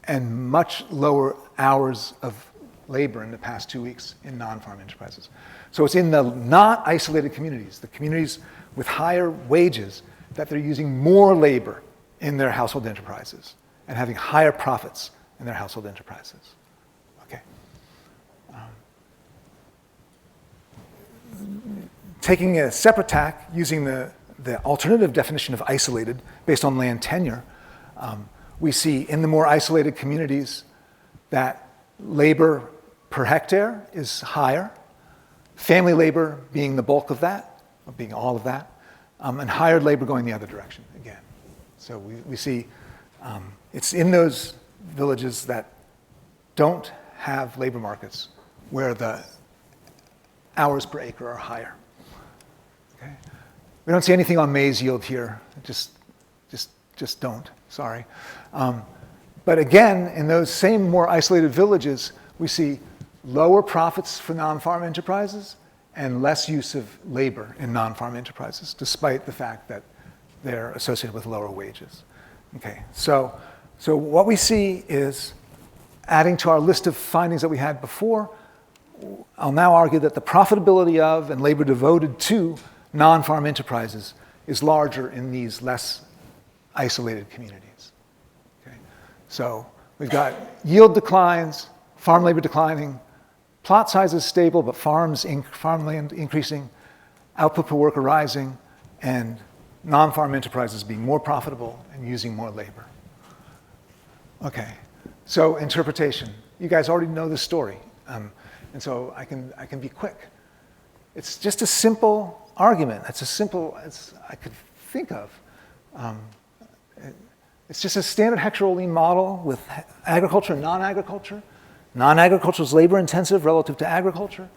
Speaker 2: and much lower hours of labor in the past 2 weeks in non-farm enterprises. So it's in the not isolated communities, the communities with higher wages, that they're using more labor in their household enterprises and having higher profits in their household enterprises. Okay. Taking a separate tack, using the alternative definition of isolated based on land tenure, we see in the more isolated communities that labor per hectare is higher, family labor being the bulk of that, or being all of that, and hired labor going the other direction again. So we see it's in those villages that don't have labor markets where the hours per acre are higher. Okay? We don't see anything on maize yield here. Just don't. Sorry. But again, in those same more isolated villages, we see lower profits for non-farm enterprises and less use of labor in non-farm enterprises, despite the fact that they're associated with lower wages. Okay, so what we see is, adding to our list of findings that we had before, I'll now argue that the profitability of and labor devoted to non-farm enterprises is larger in these less isolated communities. Okay, so we've got yield declines, farm labor declining, plot sizes stable, but farmland increasing, output per worker rising, and non-farm enterprises being more profitable and using more labor. Okay, so interpretation. You guys already know this story. And so I can be quick. It's just a simple argument. It's as simple as I could think of. It's just a standard Hector-Ohlin model with agriculture and non-agriculture. Non-agriculture is labor intensive relative to agriculture.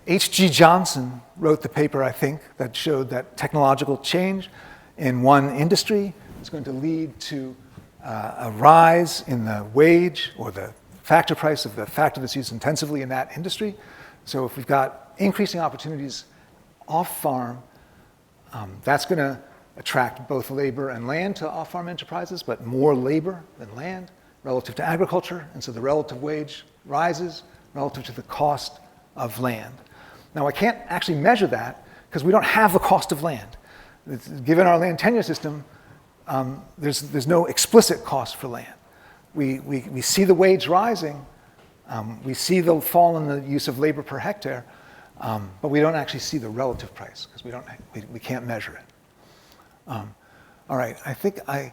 Speaker 2: H.G. Johnson wrote the paper, I think, that showed that technological change in one industry is going to lead to a rise in the wage or the factor price of the factor that's used intensively in that industry. So if we've got increasing opportunities off-farm, that's going to attract both labor and land to off-farm enterprises, but more labor than land relative to agriculture, and so the relative wage rises relative to the cost of land. Now, I can't actually measure that because we don't have the cost of land. Given our land tenure system, there's no explicit cost for land. We see the wage rising, we see the fall in the use of labor per hectare, but we don't actually see the relative price because we can't measure it. All right, I think I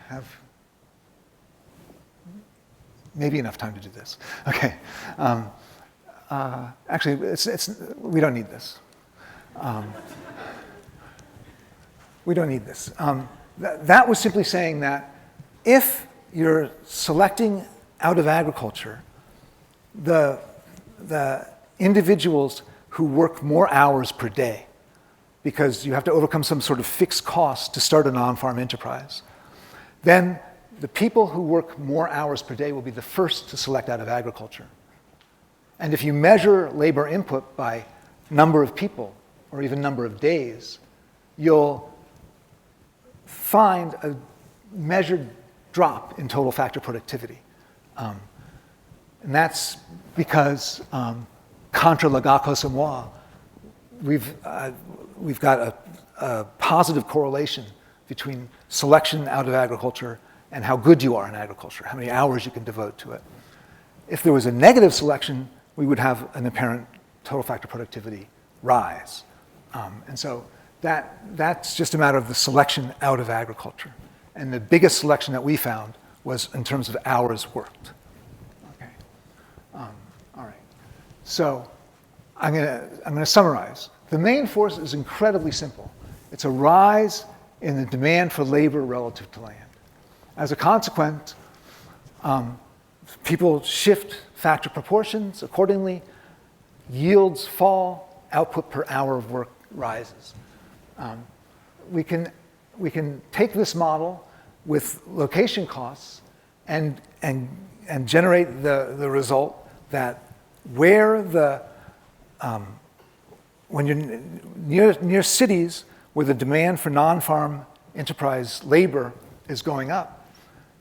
Speaker 2: have maybe enough time to do this. Okay. Actually, we don't need this. We don't need this. That was simply saying that if you're selecting out of agriculture the individuals who work more hours per day, because you have to overcome some sort of fixed cost to start a non-farm enterprise, then the people who work more hours per day will be the first to select out of agriculture. And if you measure labor input by number of people or even number of days, you'll find a measured drop in total factor productivity. And that's because, contra legacos et moi, we've got a positive correlation between selection out of agriculture and how good you are in agriculture, how many hours you can devote to it. If there was a negative selection, we would have an apparent total factor productivity rise. And so that's just a matter of the selection out of agriculture. And the biggest selection that we found was in terms of hours worked. Okay. All right. So I'm gonna summarize. The main force is incredibly simple. It's a rise in the demand for labor relative to land. As a consequence, people shift factor proportions accordingly, yields fall, output per hour of work rises. We can take this model with location costs and generate the result that where when you're near cities where the demand for non-farm enterprise labor is going up,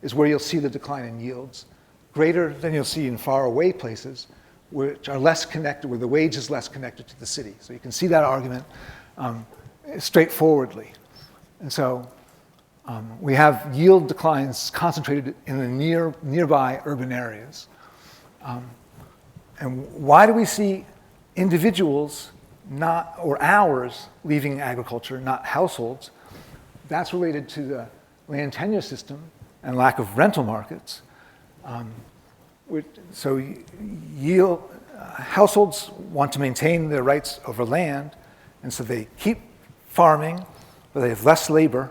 Speaker 2: is where you'll see the decline in yields, greater than you'll see in far away places which are less connected, where the wage is less connected to the city. So you can see that argument straightforwardly. And so we have yield declines concentrated in the nearby urban areas. And why do we see individuals or hours leaving agriculture, not households? That's related to the land tenure system and lack of rental markets. So households want to maintain their rights over land, and so they keep farming, but they have less labor.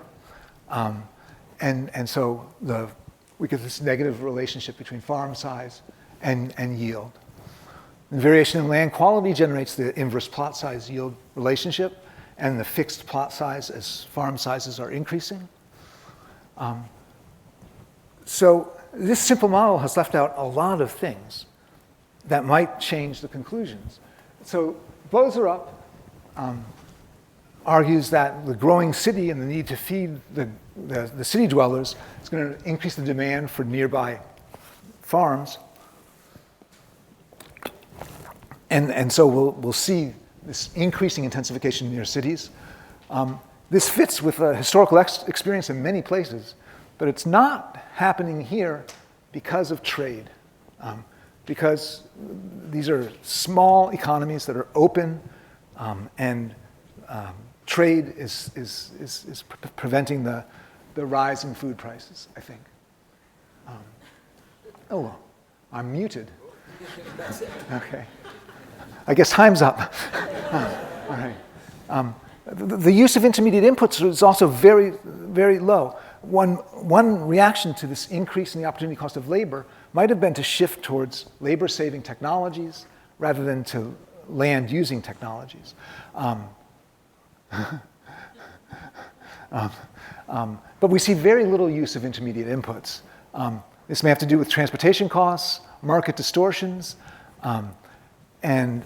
Speaker 2: And so we get this negative relationship between farm size and yield. The variation in land quality generates the inverse plot size yield relationship and the fixed plot size as farm sizes are increasing. So this simple model has left out a lot of things that might change the conclusions. So Bozerup argues that the growing city and the need to feed the city dwellers is going to increase the demand for nearby farms. And so we'll see this increasing intensification near cities. This fits with a historical experience in many places, but it's not happening here because of trade. Because these are small economies that are open, and trade is preventing the rise in food prices, I think. Oh well. I'm muted. Okay. I guess time's up. All right. The use of intermediate inputs is also very, very low. One reaction to this increase in the opportunity cost of labor might have been to shift towards labor-saving technologies rather than to land-using technologies. But we see very little use of intermediate inputs. This may have to do with transportation costs, market distortions, and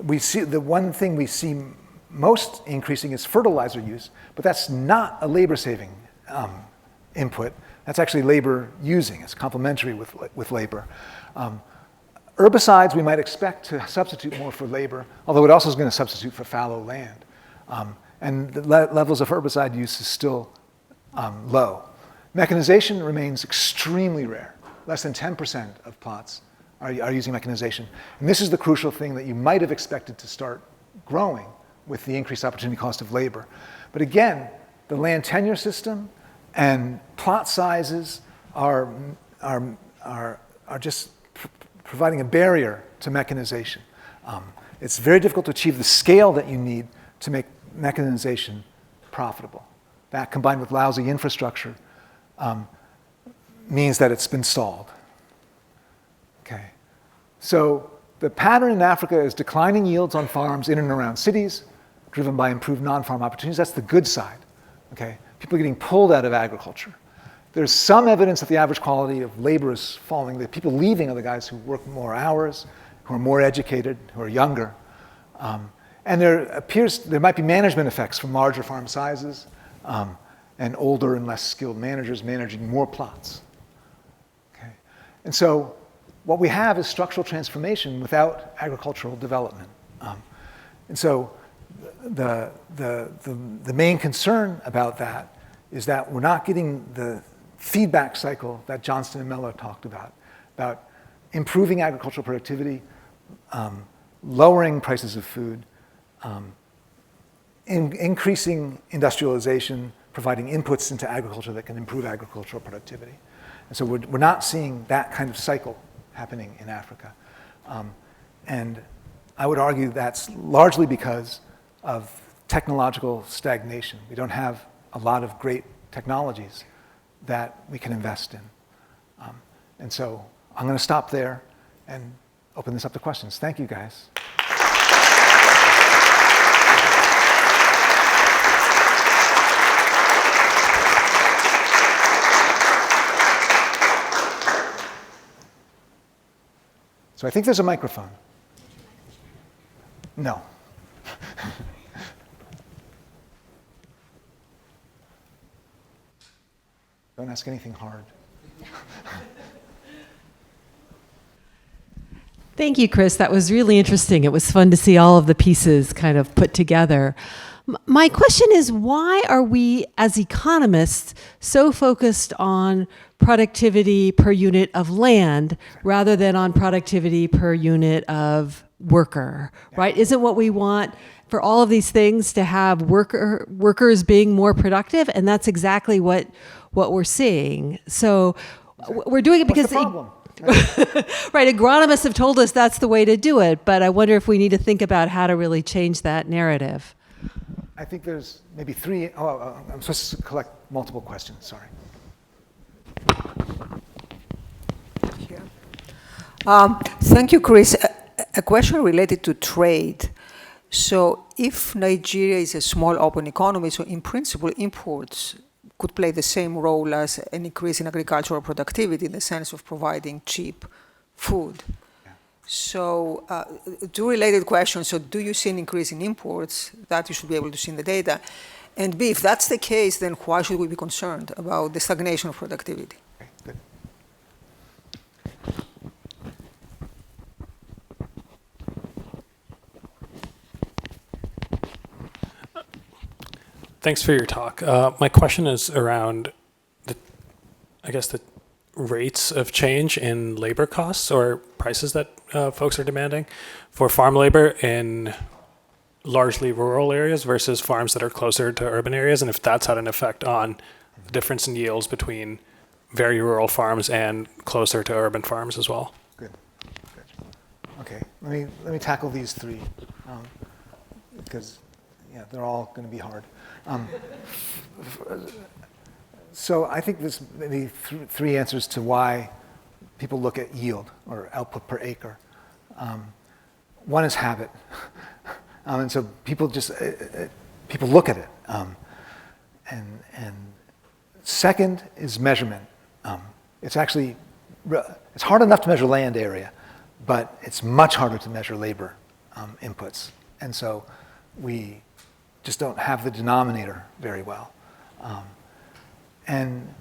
Speaker 2: we see the one thing we see most increasing is fertilizer use, but that's not a labor-saving input. That's actually labor using. It's complementary with labor. Herbicides we might expect to substitute more for labor, although it also is going to substitute for fallow land. And the levels of herbicide use is still low. Mechanization remains extremely rare. Less than 10% of plots are using mechanization. And this is the crucial thing that you might have expected to start growing with the increased opportunity cost of labor. But again, the land tenure system and plot sizes are just providing a barrier to mechanization. It's very difficult to achieve the scale that you need to make mechanization profitable. That combined with lousy infrastructure means that it's been stalled. Okay. So the pattern in Africa is declining yields on farms in and around cities, driven by improved non-farm opportunities. That's the good side. Okay. People are getting pulled out of agriculture. There's some evidence that the average quality of labor is falling. The people leaving are the guys who work more hours, who are more educated, who are younger. And there might be management effects from larger farm sizes and older and less skilled managers managing more plots. Okay. And so what we have is structural transformation without agricultural development. And so the main concern about that is that we're not getting the feedback cycle that Johnston and Mellor talked about improving agricultural productivity, lowering prices of food, increasing industrialization, providing inputs into agriculture that can improve agricultural productivity. And so we're not seeing that kind of cycle happening in Africa. And I would argue that's largely because of technological stagnation. We don't have a lot of great technologies that we can invest in. And so I'm going to stop there and open this up to questions. Thank you, guys. So I think there's a microphone. No. Don't ask anything hard.
Speaker 3: Thank you, Chris. That was really interesting. It was fun to see all of the pieces kind of put together. My question is, why are we, as economists, so focused on productivity per unit of land rather than on productivity per unit of worker, right? Isn't what we want for all of these things to have workers being more productive? And that's exactly what we're seeing. So we're doing it because...
Speaker 2: What's the problem?
Speaker 3: Right, agronomists have told us that's the way to do it, but I wonder if we need to think about how to really change that narrative.
Speaker 2: I think there's maybe three. I'm supposed to collect multiple questions, sorry.
Speaker 4: Thank you, Chris. A question related to trade. So if Nigeria is a small open economy, so in principle imports could play the same role as an increase in agricultural productivity in the sense of providing cheap food. Yeah. So two related questions. So do you see an increase in imports that you should be able to see in the data? And B, if that's the case, then why should we be concerned about the stagnation of productivity?
Speaker 2: Okay, good.
Speaker 5: Thanks for your talk. My question is around the rates of change in labor costs or prices that folks are demanding for farm labor in largely rural areas versus farms that are closer to urban areas, and if that's had an effect on the difference in yields between very rural farms and closer to urban farms as well.
Speaker 2: Good. Okay, let me tackle these three, because they're all going to be hard. So I think there's maybe three answers to why people look at yield or output per acre. One is habit, and so people look at it. And second is measurement. It's hard enough to measure land area, but it's much harder to measure labor inputs. And so we just don't have the denominator very well. And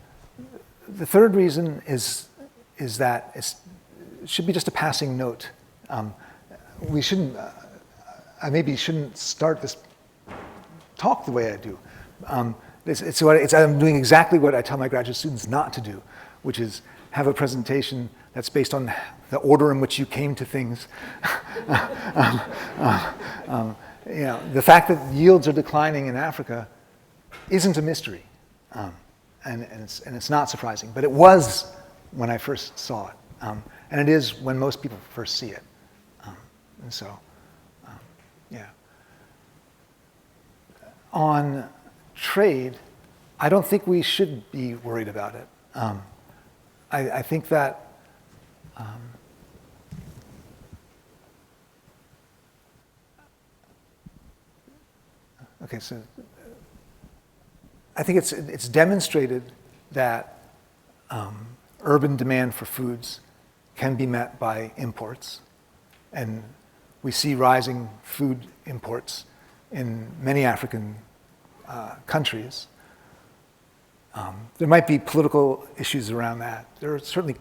Speaker 2: the third reason is that it should be just a passing note. We shouldn't, I maybe shouldn't start this talk the way I do. I'm doing exactly what I tell my graduate students not to do, which is have a presentation that's based on the order in which you came to things. The fact that yields are declining in Africa isn't a mystery, and it's not surprising. But it was when I first saw it, and it is when most people first see it. And so, on trade, I don't think we should be worried about it. I think that so I think it's demonstrated that urban demand for foods can be met by imports, and we see rising food imports in many African countries. There might be political issues around that. There are certainly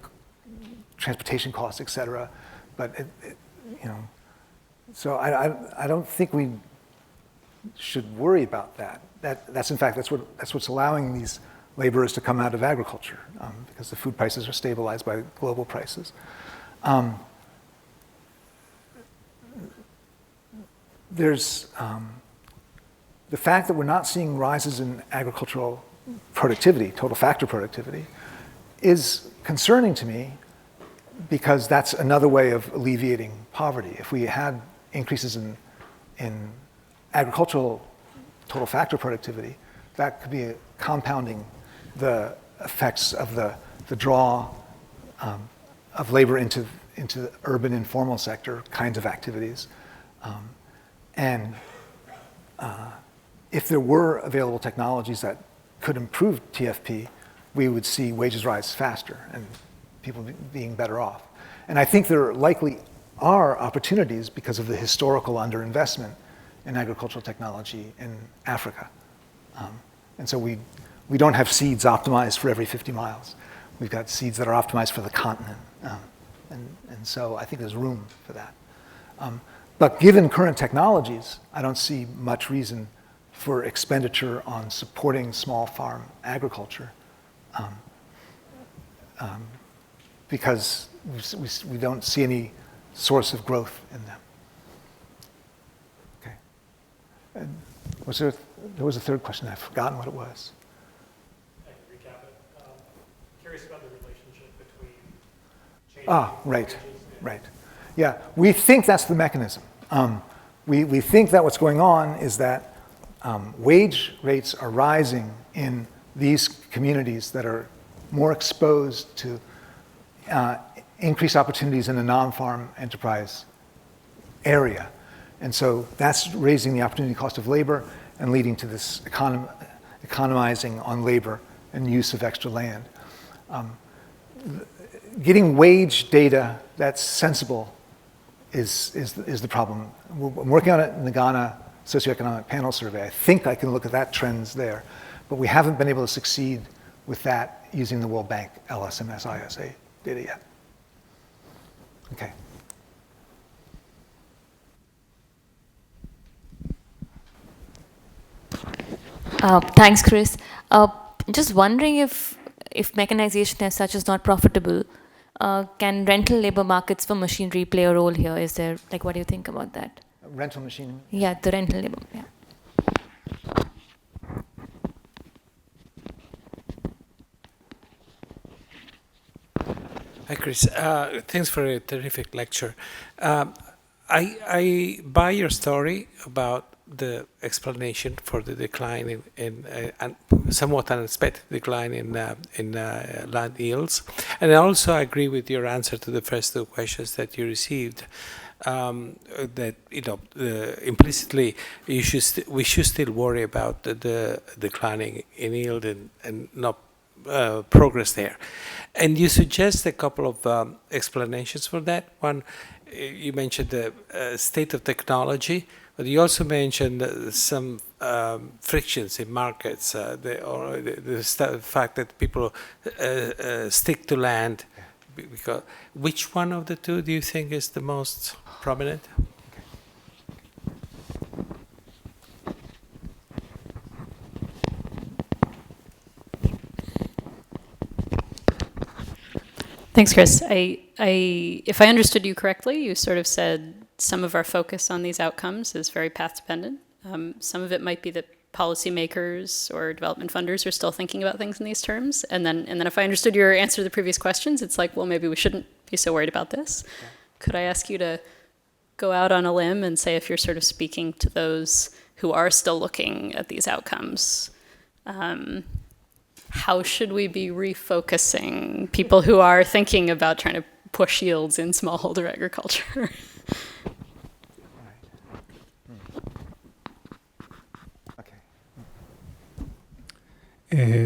Speaker 2: transportation costs, et cetera, but so I don't think we should worry about that. That's in fact that's what's allowing these laborers to come out of agriculture, because the food prices are stabilized by global prices. There's the fact that we're not seeing rises in agricultural productivity, total factor productivity, is concerning to me, because that's another way of alleviating poverty. If we had increases in agricultural total factor productivity, that could be compounding the effects of the draw of labor into the urban informal sector kinds of activities. And if there were available technologies that could improve TFP, we would see wages rise faster and people being better off. And I think there likely are opportunities because of the historical underinvestment in agricultural technology in Africa. And so we don't have seeds optimized for every 50 miles. We've got seeds that are optimized for the continent. And so I think there's room for that. But given current technologies, I don't see much reason for expenditure on supporting small farm agriculture, because we don't see any source of growth in them. Okay. And there was a third question. I've forgotten what it was.
Speaker 5: I can recap it. Curious about the relationship between
Speaker 2: right. Yeah, we think that's the mechanism. We think that what's going on is that wage rates are rising in these communities that are more exposed to increased opportunities in the non-farm enterprise area. And so that's raising the opportunity cost of labor and leading to this economizing on labor and use of extra land. Getting wage data that's sensible is the problem. I'm working on it in the Ghana socioeconomic panel survey. I think I can look at that trends there, but we haven't been able to succeed with that using the World Bank LSMS ISA data yet. Okay.
Speaker 6: Thanks, Chris. Just wondering if mechanization as such is not profitable, can rental labor markets for machinery play a role here? Is there, what do you think about that?
Speaker 2: Rental machinery?
Speaker 6: Yeah, the rental labor, yeah.
Speaker 7: Hi, Chris. Thanks for a terrific lecture. I buy your story about the explanation for the decline in somewhat unexpected decline in land yields, and I also agree with your answer to the first two questions that you received. That implicitly we should still worry about the declining in yield and not progress there. And you suggest a couple of explanations for that. One, you mentioned the state of technology, but you also mentioned some frictions in markets, the fact that people stick to land. Because, which one of the two do you think is the most prominent?
Speaker 8: Thanks, Chris. If I understood you correctly, you sort of said some of our focus on these outcomes is very path dependent. Some of it might be that policymakers or development funders are still thinking about things in these terms. And then if I understood your answer to the previous questions, it's like, well, maybe we shouldn't be so worried about this. Yeah. Could I ask you to go out on a limb and say if you're sort of speaking to those who are still looking at these outcomes, how should we be refocusing people who are thinking about trying to push yields in smallholder agriculture?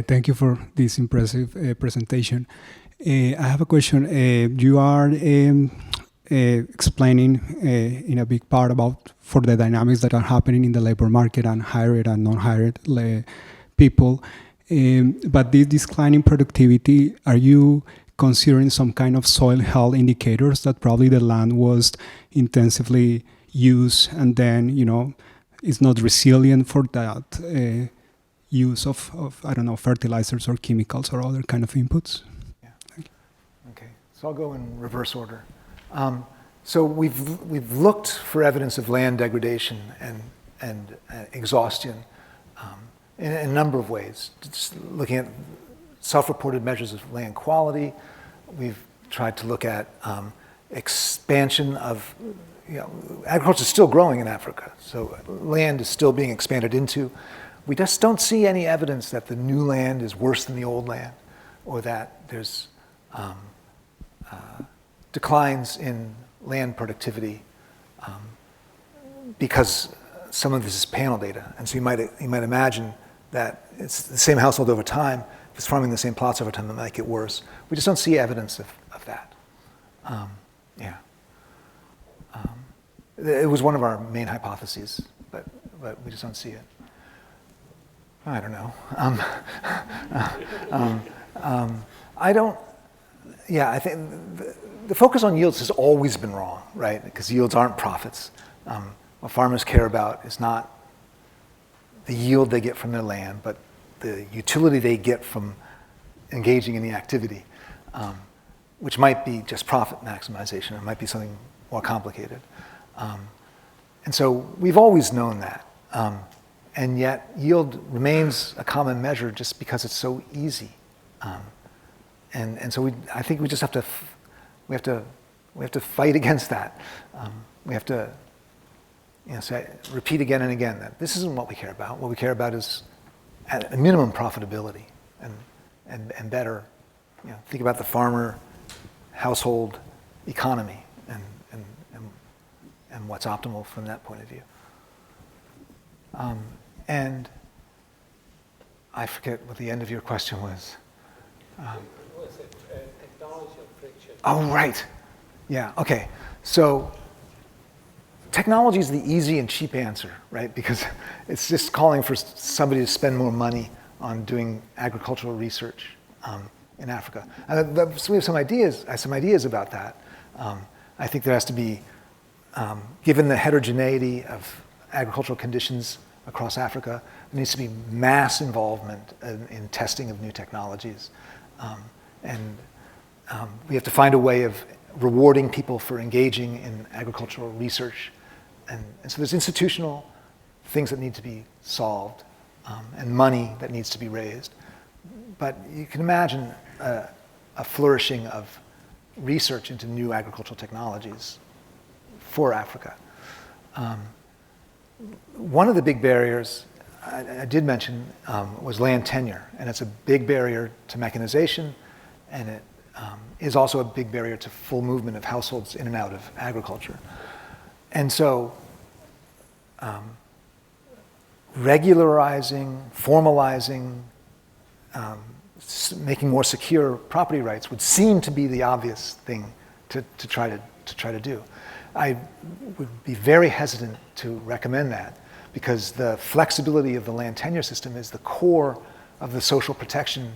Speaker 9: Thank you for this impressive presentation. I have a question. You are explaining in a big part about for the dynamics that are happening in the labor market and hired and non-hired people. But this declining productivity, are you considering some kind of soil health indicators that probably the land was intensively used and then, is not resilient for that use of, I don't know, fertilizers or chemicals or other kind of inputs?
Speaker 2: Yeah. Okay, so I'll go in reverse order. So we've looked for evidence of land degradation and exhaustion in a number of ways. Just looking at self-reported measures of land quality, we've tried to look at expansion of, agriculture is still growing in Africa, so land is still being expanded into. We just don't see any evidence that the new land is worse than the old land, or that there's declines in land productivity because some of this is panel data. And so you might imagine that it's the same household over time. If it's farming the same plots over time, it might get worse. We just don't see evidence of that. It was one of our main hypotheses, but we just don't see it. I don't know. I think the focus on yields has always been wrong, right? Because yields aren't profits. What farmers care about is not the yield they get from their land, but the utility they get from engaging in the activity, which might be just profit maximization. It might be something more complicated. And so we've always known that. And yet yield remains a common measure just because it's so easy. And so I think we just have to fight against that. We have to repeat again and again that this isn't what we care about. What we care about is at a minimum profitability and better. Think about the farmer household economy and what's optimal from that point of view. And I forget what the end of your question was.
Speaker 7: Technology of friction.
Speaker 2: Oh, right. Yeah, okay. So technology is the easy and cheap answer, right? Because it's just calling for somebody to spend more money on doing agricultural research in Africa. And so we have some ideas about that. I think there has to be, given the heterogeneity of agricultural conditions across Africa, there needs to be mass involvement in testing of new technologies. We have to find a way of rewarding people for engaging in agricultural research. And so there's institutional things that need to be solved and money that needs to be raised. But you can imagine a flourishing of research into new agricultural technologies for Africa. One of the big barriers I did mention was land tenure, and it's a big barrier to mechanization, and it is also a big barrier to full movement of households in and out of agriculture. And so regularizing, formalizing, making more secure property rights would seem to be the obvious thing to try to do. I would be very hesitant to recommend that, because the flexibility of the land tenure system is the core of the social protection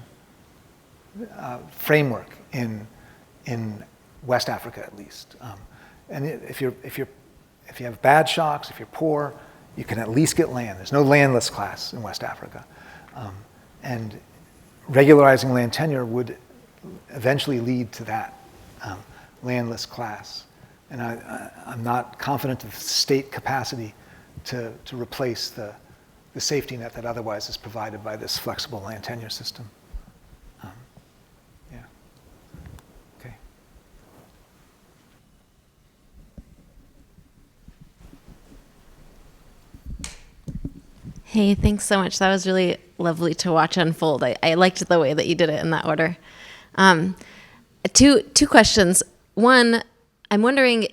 Speaker 2: framework in West Africa, at least. And if you have bad shocks, if you're poor, you can at least get land. There's no landless class in West Africa, and regularizing land tenure would eventually lead to that landless class. And I'm not confident of state capacity to replace the safety net that otherwise is provided by this flexible land tenure system. Yeah. Okay.
Speaker 10: Hey, thanks so much. That was really lovely to watch unfold. I liked the way that you did it in that order. Two questions. One, I'm wondering,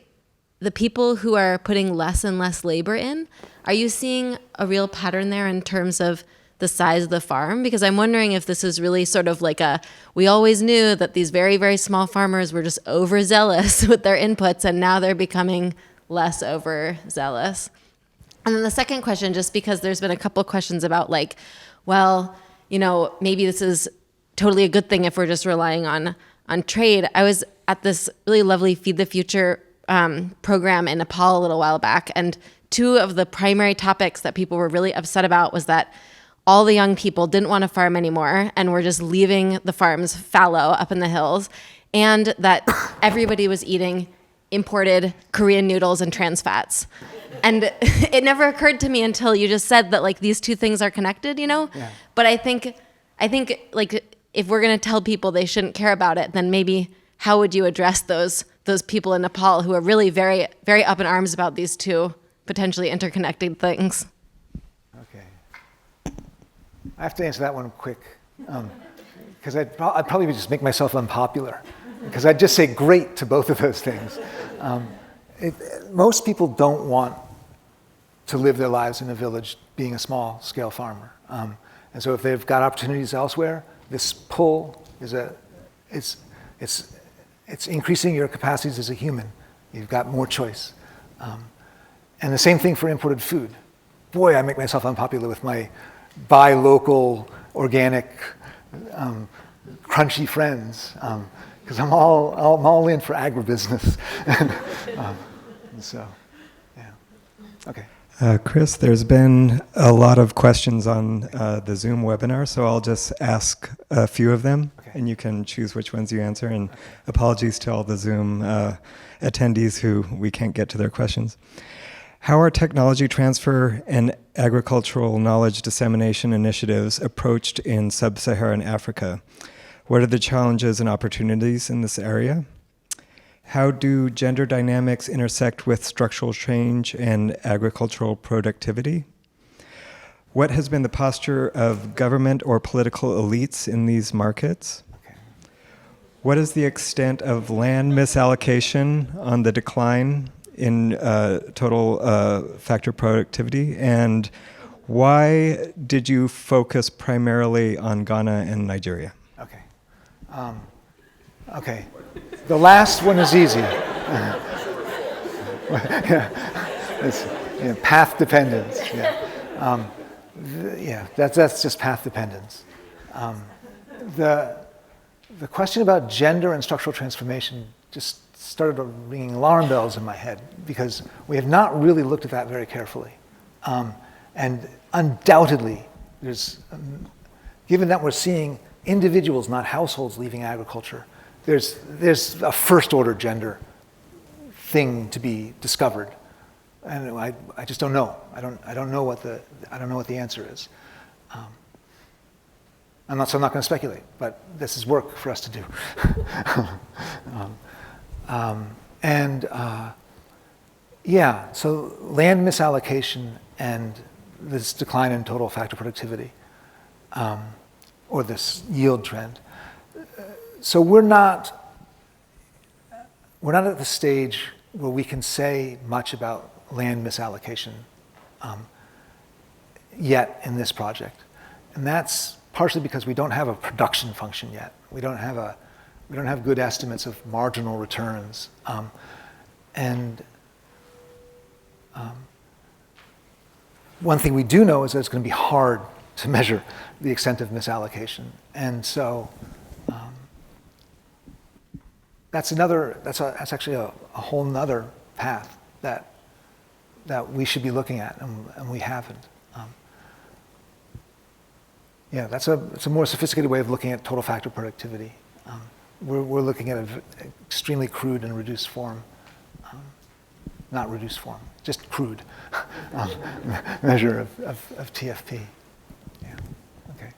Speaker 10: the people who are putting less and less labor in, are you seeing a real pattern there in terms of the size of the farm? Because I'm wondering if this is really sort of like we always knew that these very, very small farmers were just overzealous with their inputs, and now they're becoming less overzealous. And then the second question, just because there's been a couple questions about well, maybe this is totally a good thing if we're just relying on trade. I was at this really lovely Feed the Future program in Nepal a little while back, and two of the primary topics that people were really upset about was that all the young people didn't want to farm anymore and were just leaving the farms fallow up in the hills, and that everybody was eating imported Korean noodles and trans fats. And it never occurred to me until you just said that these two things are connected, Yeah. But I think if we're going to tell people they shouldn't care about it, then maybe how would you address those people in Nepal who are really very, very up in arms about these two potentially interconnected things?
Speaker 2: Okay. I have to answer that one quick, because I'd probably just make myself unpopular, because I'd just say great to both of those things. Most people don't want to live their lives in a village being a small-scale farmer. And so if they've got opportunities elsewhere, this pull is it's increasing your capacities as a human. You've got more choice. And the same thing for imported food. Boy, I make myself unpopular with my buy local, organic, crunchy friends, because I'm all in for agribusiness. So, yeah. Okay.
Speaker 11: Chris, there's been a lot of questions on the Zoom webinar, so I'll just ask a few of them, okay, and you can choose which ones you answer. And apologies to all the Zoom attendees who we can't get to their questions. How are technology transfer and agricultural knowledge dissemination initiatives approached in Sub-Saharan Africa? What are the challenges and opportunities in this area? How do gender dynamics intersect with structural change and agricultural productivity? What has been the posture of government or political elites in these markets?
Speaker 2: Okay.
Speaker 11: What is the extent of land misallocation on the decline in total factor productivity? And why did you focus primarily on Ghana and Nigeria?
Speaker 2: Okay. Okay. The last one is easy. It's, path dependence. That's just path dependence. The question about gender and structural transformation just started ringing alarm bells in my head, because we have not really looked at that very carefully. And undoubtedly, given that we're seeing individuals, not households, leaving agriculture, there's a first-order gender thing to be discovered, and I just don't know. I don't know what the answer is. So I'm not going to speculate, but this is work for us to do. Yeah, so land misallocation and this decline in total factor productivity, or this yield trend. So we're not at the stage where we can say much about land misallocation yet in this project. And that's partially because we don't have a production function yet. We don't have good estimates of marginal returns. One thing we do know is that it's going to be hard to measure the extent of misallocation. And so that's actually a whole nother path that we should be looking at, and we haven't. Yeah, it's a more sophisticated way of looking at total factor productivity. We're looking at an extremely crude and reduced form, not reduced form, just crude measure of TFP. Yeah, okay.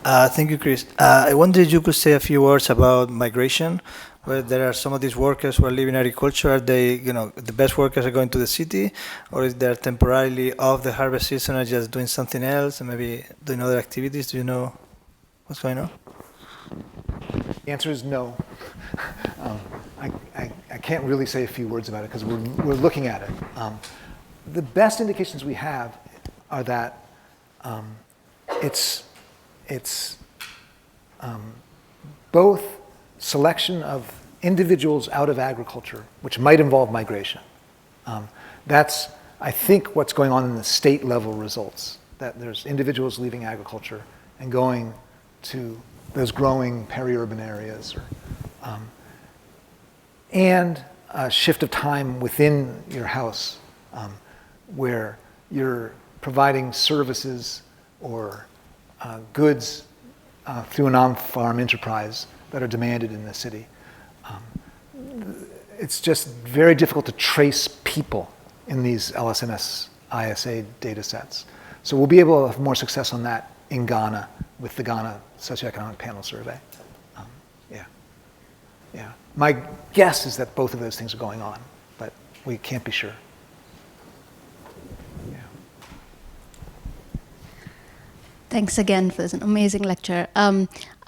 Speaker 12: Thank you, Chris. I wondered if you could say a few words about migration, where there are some of these workers who are living in agriculture. Are they, the best workers are going to the city, or is they're temporarily off the harvest season and just doing something else and maybe doing other activities? Do you know what's going on?
Speaker 2: The answer is no. I can't really say a few words about it because we're looking at it. The best indications we have are that it's both selection of individuals out of agriculture, which might involve migration. That's, I think, what's going on in the state level results, that there's individuals leaving agriculture and going to those growing peri-urban areas, and a shift of time within your house where you're providing services or goods through a non-farm enterprise that are demanded in the city. It's just very difficult to trace people in these LSMS ISA data sets. So we'll be able to have more success on that in Ghana with the Ghana Socioeconomic Panel Survey. Yeah. My guess is that both of those things are going on, but we can't be sure.
Speaker 13: Thanks again for this amazing lecture.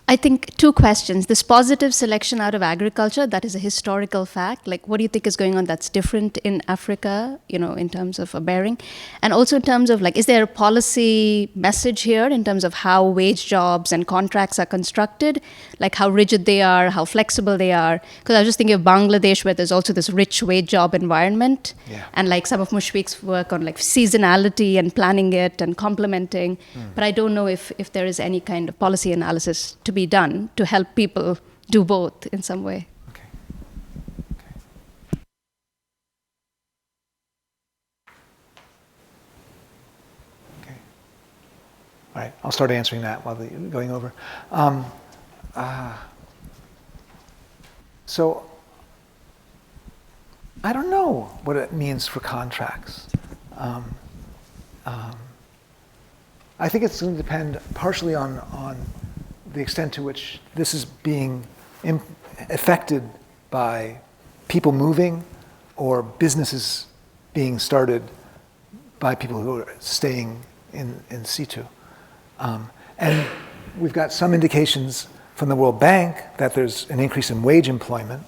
Speaker 13: I think two questions. This positive selection out of agriculture, that is a historical fact. Like, what do you think is going on that's different in Africa, in terms of a bearing? And also in terms of, is there a policy message here in terms of how wage jobs and contracts are constructed? Like how rigid they are, how flexible they are? Because I was just thinking of Bangladesh, where there's also this rich wage job environment.
Speaker 2: Yeah.
Speaker 13: And some of Mushfiq's work on seasonality and planning it and complementing. But I don't know if there is any kind of policy analysis to be done to help people do both in some way.
Speaker 2: Okay. All right, I'll start answering that while you're going over. So I don't know what it means for contracts. I think it's going to depend partially on the extent to which this is being affected by people moving or businesses being started by people who are staying in situ. And we've got some indications from the World Bank that there's an increase in wage employment.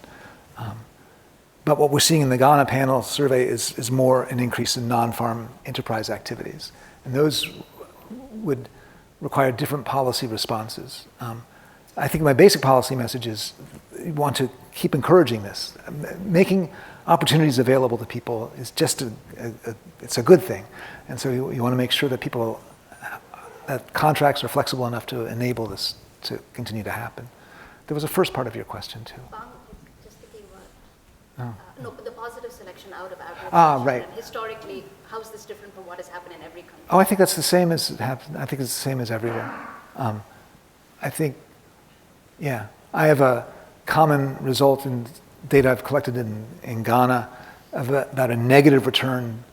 Speaker 2: But what we're seeing in the Ghana panel survey is more an increase in non-farm enterprise activities. And those would require different policy responses. I think my basic policy message is you want to keep encouraging this. Making opportunities available to people is just it's a good thing. And so you want to make sure that that contracts are flexible enough to enable this to continue to happen. There was a first part of your question too.
Speaker 13: Just thinking about the positive selection out of agriculture.
Speaker 2: Right.
Speaker 13: And historically, how is this different from what has happened in every country?
Speaker 2: Oh, I think that's the same as I think it's the same as everywhere. I think, I have a common result in data I've collected in Ghana of about a negative return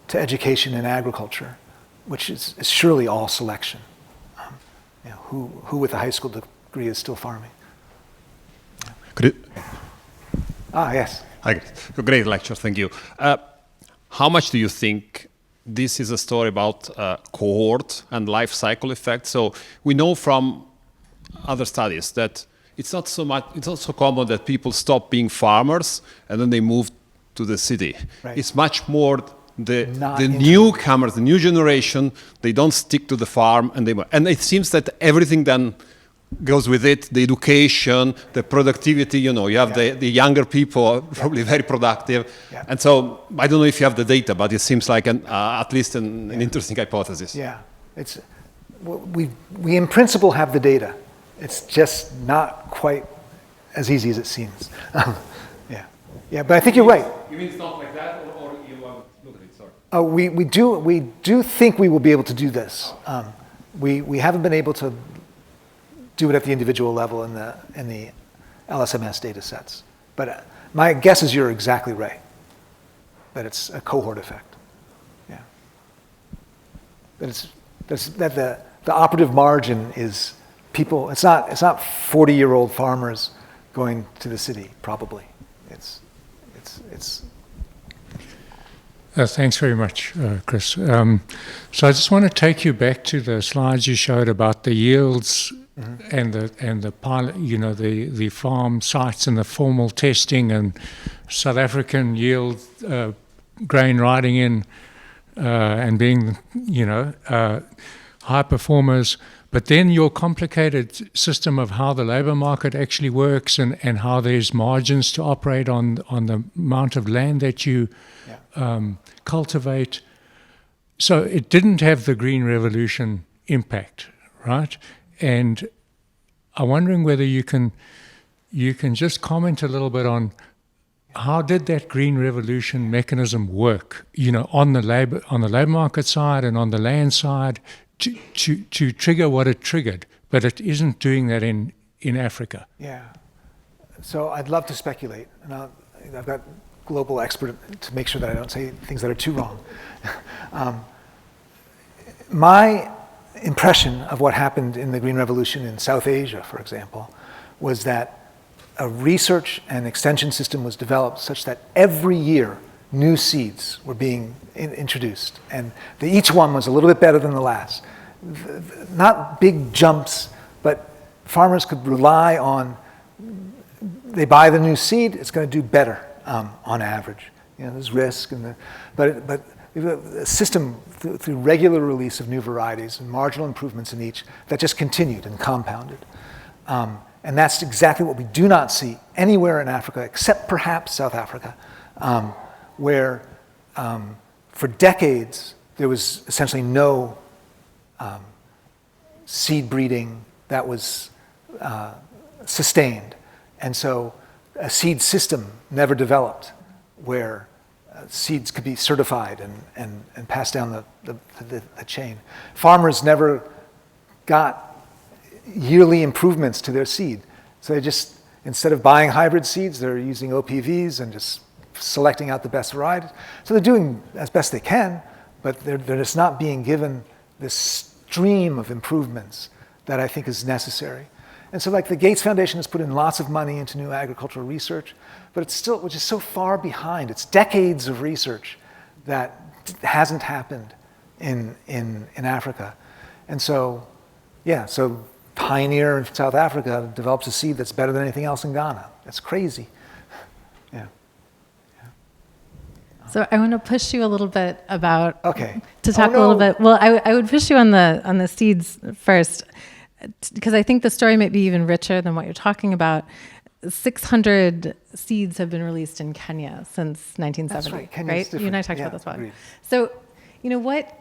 Speaker 2: to education and agriculture, which is surely all selection. Who with a high school degree is still farming?
Speaker 14: Could it?
Speaker 2: Yes.
Speaker 14: Great lecture, thank you. How much do you think this is a story about cohort and life cycle effect? So we know from other studies that it's not so common that people stop being farmers and then they move to the city.
Speaker 2: Right.
Speaker 14: It's much more the newcomers, the new generation, they don't stick to the farm and it seems that everything then goes with it, the education, the productivity, you have the younger people are probably very productive.
Speaker 2: Yeah.
Speaker 14: And so I don't know if you have the data, but it seems like at least an interesting hypothesis.
Speaker 2: Yeah, we in principle have the data. It's just not quite as easy as it seems. Yeah, but I think you're right.
Speaker 14: You mean it's not like that, or you look at it? Sorry.
Speaker 2: We do think we will be able to do this. We haven't been able to do it at the individual level in the LSMS data sets. But my guess is you're exactly right, that it's a cohort effect. Yeah. That the operative margin is people, it's not 40-year-old farmers going to the city, probably. It's
Speaker 15: Thanks very much, Chris. So I just want to take you back to the slides you showed about the yields and the pilot, the farm sites and the formal testing and South African yield grain riding in and being, high performers. But then your complicated system of how the labor market actually works and how there's margins to operate on the amount of land that you cultivate. So it didn't have the Green Revolution impact, right? And I'm wondering whether you can just comment a little bit on how did that Green Revolution mechanism work, on the labor market side and on the land side, to trigger what it triggered, but it isn't doing that in Africa.
Speaker 2: Yeah. So I'd love to speculate, and I've got global expert to make sure that I don't say things that are too wrong. My impression of what happened in the Green Revolution in South Asia, for example, was that a research and extension system was developed such that every year new seeds were being introduced, and each one was a little bit better than the last. Not big jumps, but farmers could rely on, they buy the new seed, it's going to do better on average. There's risk, but a system through regular release of new varieties and marginal improvements in each that just continued and compounded. And that's exactly what we do not see anywhere in Africa, except perhaps South Africa, where for decades there was essentially no seed breeding that was sustained. And so a seed system never developed where seeds could be certified and passed down the chain. Farmers never got yearly improvements to their seed. So they just, instead of buying hybrid seeds, they're using OPVs and just selecting out the best varieties. So they're doing as best they can, but they're just not being given this stream of improvements that I think is necessary. And so like the Gates Foundation has put in lots of money into new agricultural research, but it's still, which is so far behind. It's decades of research that hasn't happened in Africa. And so, so Pioneer in South Africa develops a seed that's better than anything else in Ghana. That's crazy.
Speaker 3: So I want to push you a little bit about to talk
Speaker 2: a
Speaker 3: little bit. Well, I would push you on the seeds first, because I think the story might be even richer than what you're talking about. 600 seeds have been released in Kenya since 1970. That's right.
Speaker 2: Kenya's different.
Speaker 3: You and I talked about this one.
Speaker 2: Agreed.
Speaker 3: So,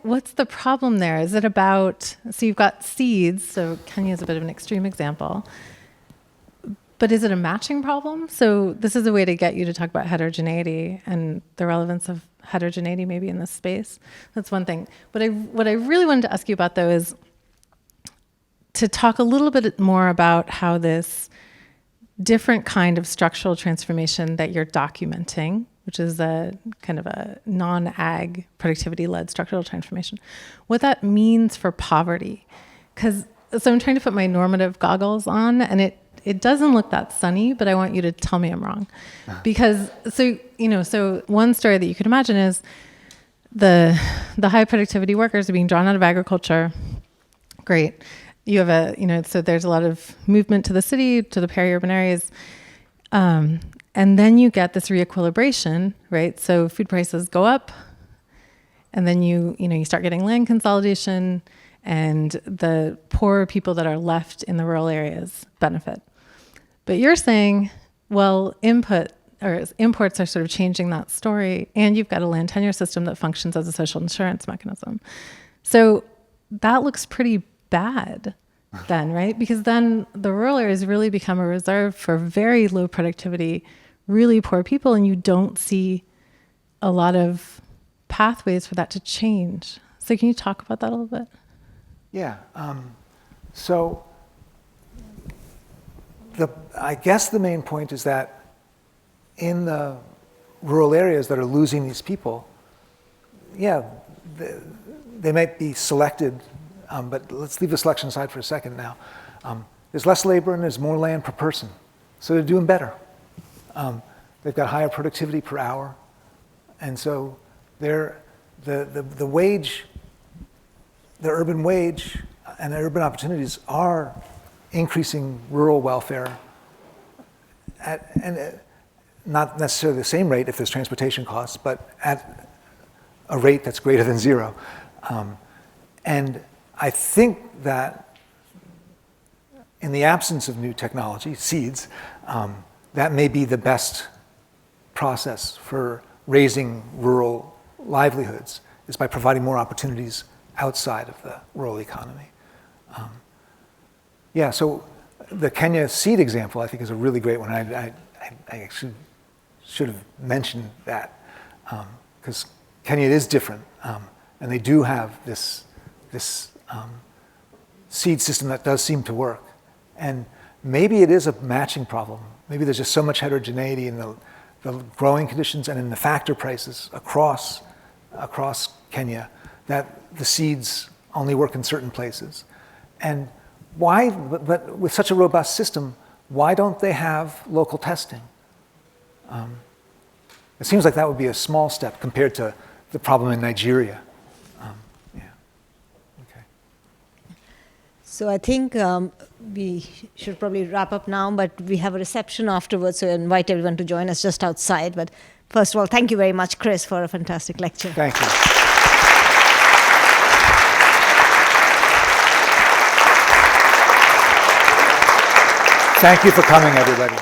Speaker 3: what's the problem there? Is it about, so you've got seeds, so Kenya is a bit of an extreme example, but is it a matching problem? So this is a way to get you to talk about heterogeneity and the relevance of heterogeneity maybe in this space. That's one thing. What I really wanted to ask you about though is to talk a little bit more about how this
Speaker 16: different kind of structural transformation that you're documenting, which is a kind of a non-ag productivity-led structural transformation, what that means for poverty. So I'm trying to put my normative goggles on, and it doesn't look that sunny, but I want you to tell me I'm wrong. Because, so one story that you could imagine is the high productivity workers are being drawn out of agriculture. Great. You have so there's a lot of movement to the city, to the peri-urban areas. And then you get this re-equilibration, right? So food prices go up, and then you start getting land consolidation, and the poorer people that are left in the rural areas benefit. But you're saying, well, imports are sort of changing that story, and you've got a land tenure system that functions as a social insurance mechanism. So that looks pretty bad then, right? Because then the rural areas really become a reserve for very low productivity, really poor people, and you don't see a lot of pathways for that to change. So can you talk about that a little bit?
Speaker 2: Yeah. So I guess the main point is that in the rural areas that are losing these people, yeah, they might be selected, but let's leave the selection aside for a second now. There's less labor and there's more land per person, so they're doing better. They've got higher productivity per hour, and so the wage, the urban wage and the urban opportunities are increasing rural welfare and not necessarily the same rate if there's transportation costs, but at a rate that's greater than zero. And I think that in the absence of new technology, seeds, that may be the best process for raising rural livelihoods, is by providing more opportunities outside of the rural economy. Yeah, so the Kenya seed example I think is a really great one. I actually should have mentioned that because Kenya is different, and they do have this seed system that does seem to work. And maybe it is a matching problem. Maybe there's just so much heterogeneity in the growing conditions and in the factor prices across Kenya that the seeds only work in certain places. And why, but with such a robust system, why don't they have local testing? It seems like that would be a small step compared to the problem in Nigeria.
Speaker 1: So I think we should probably wrap up now, but we have a reception afterwards, so I invite everyone to join us just outside. But first of all, thank you very much, Chris, for a fantastic lecture.
Speaker 2: Thank you. Thank you for coming, everybody.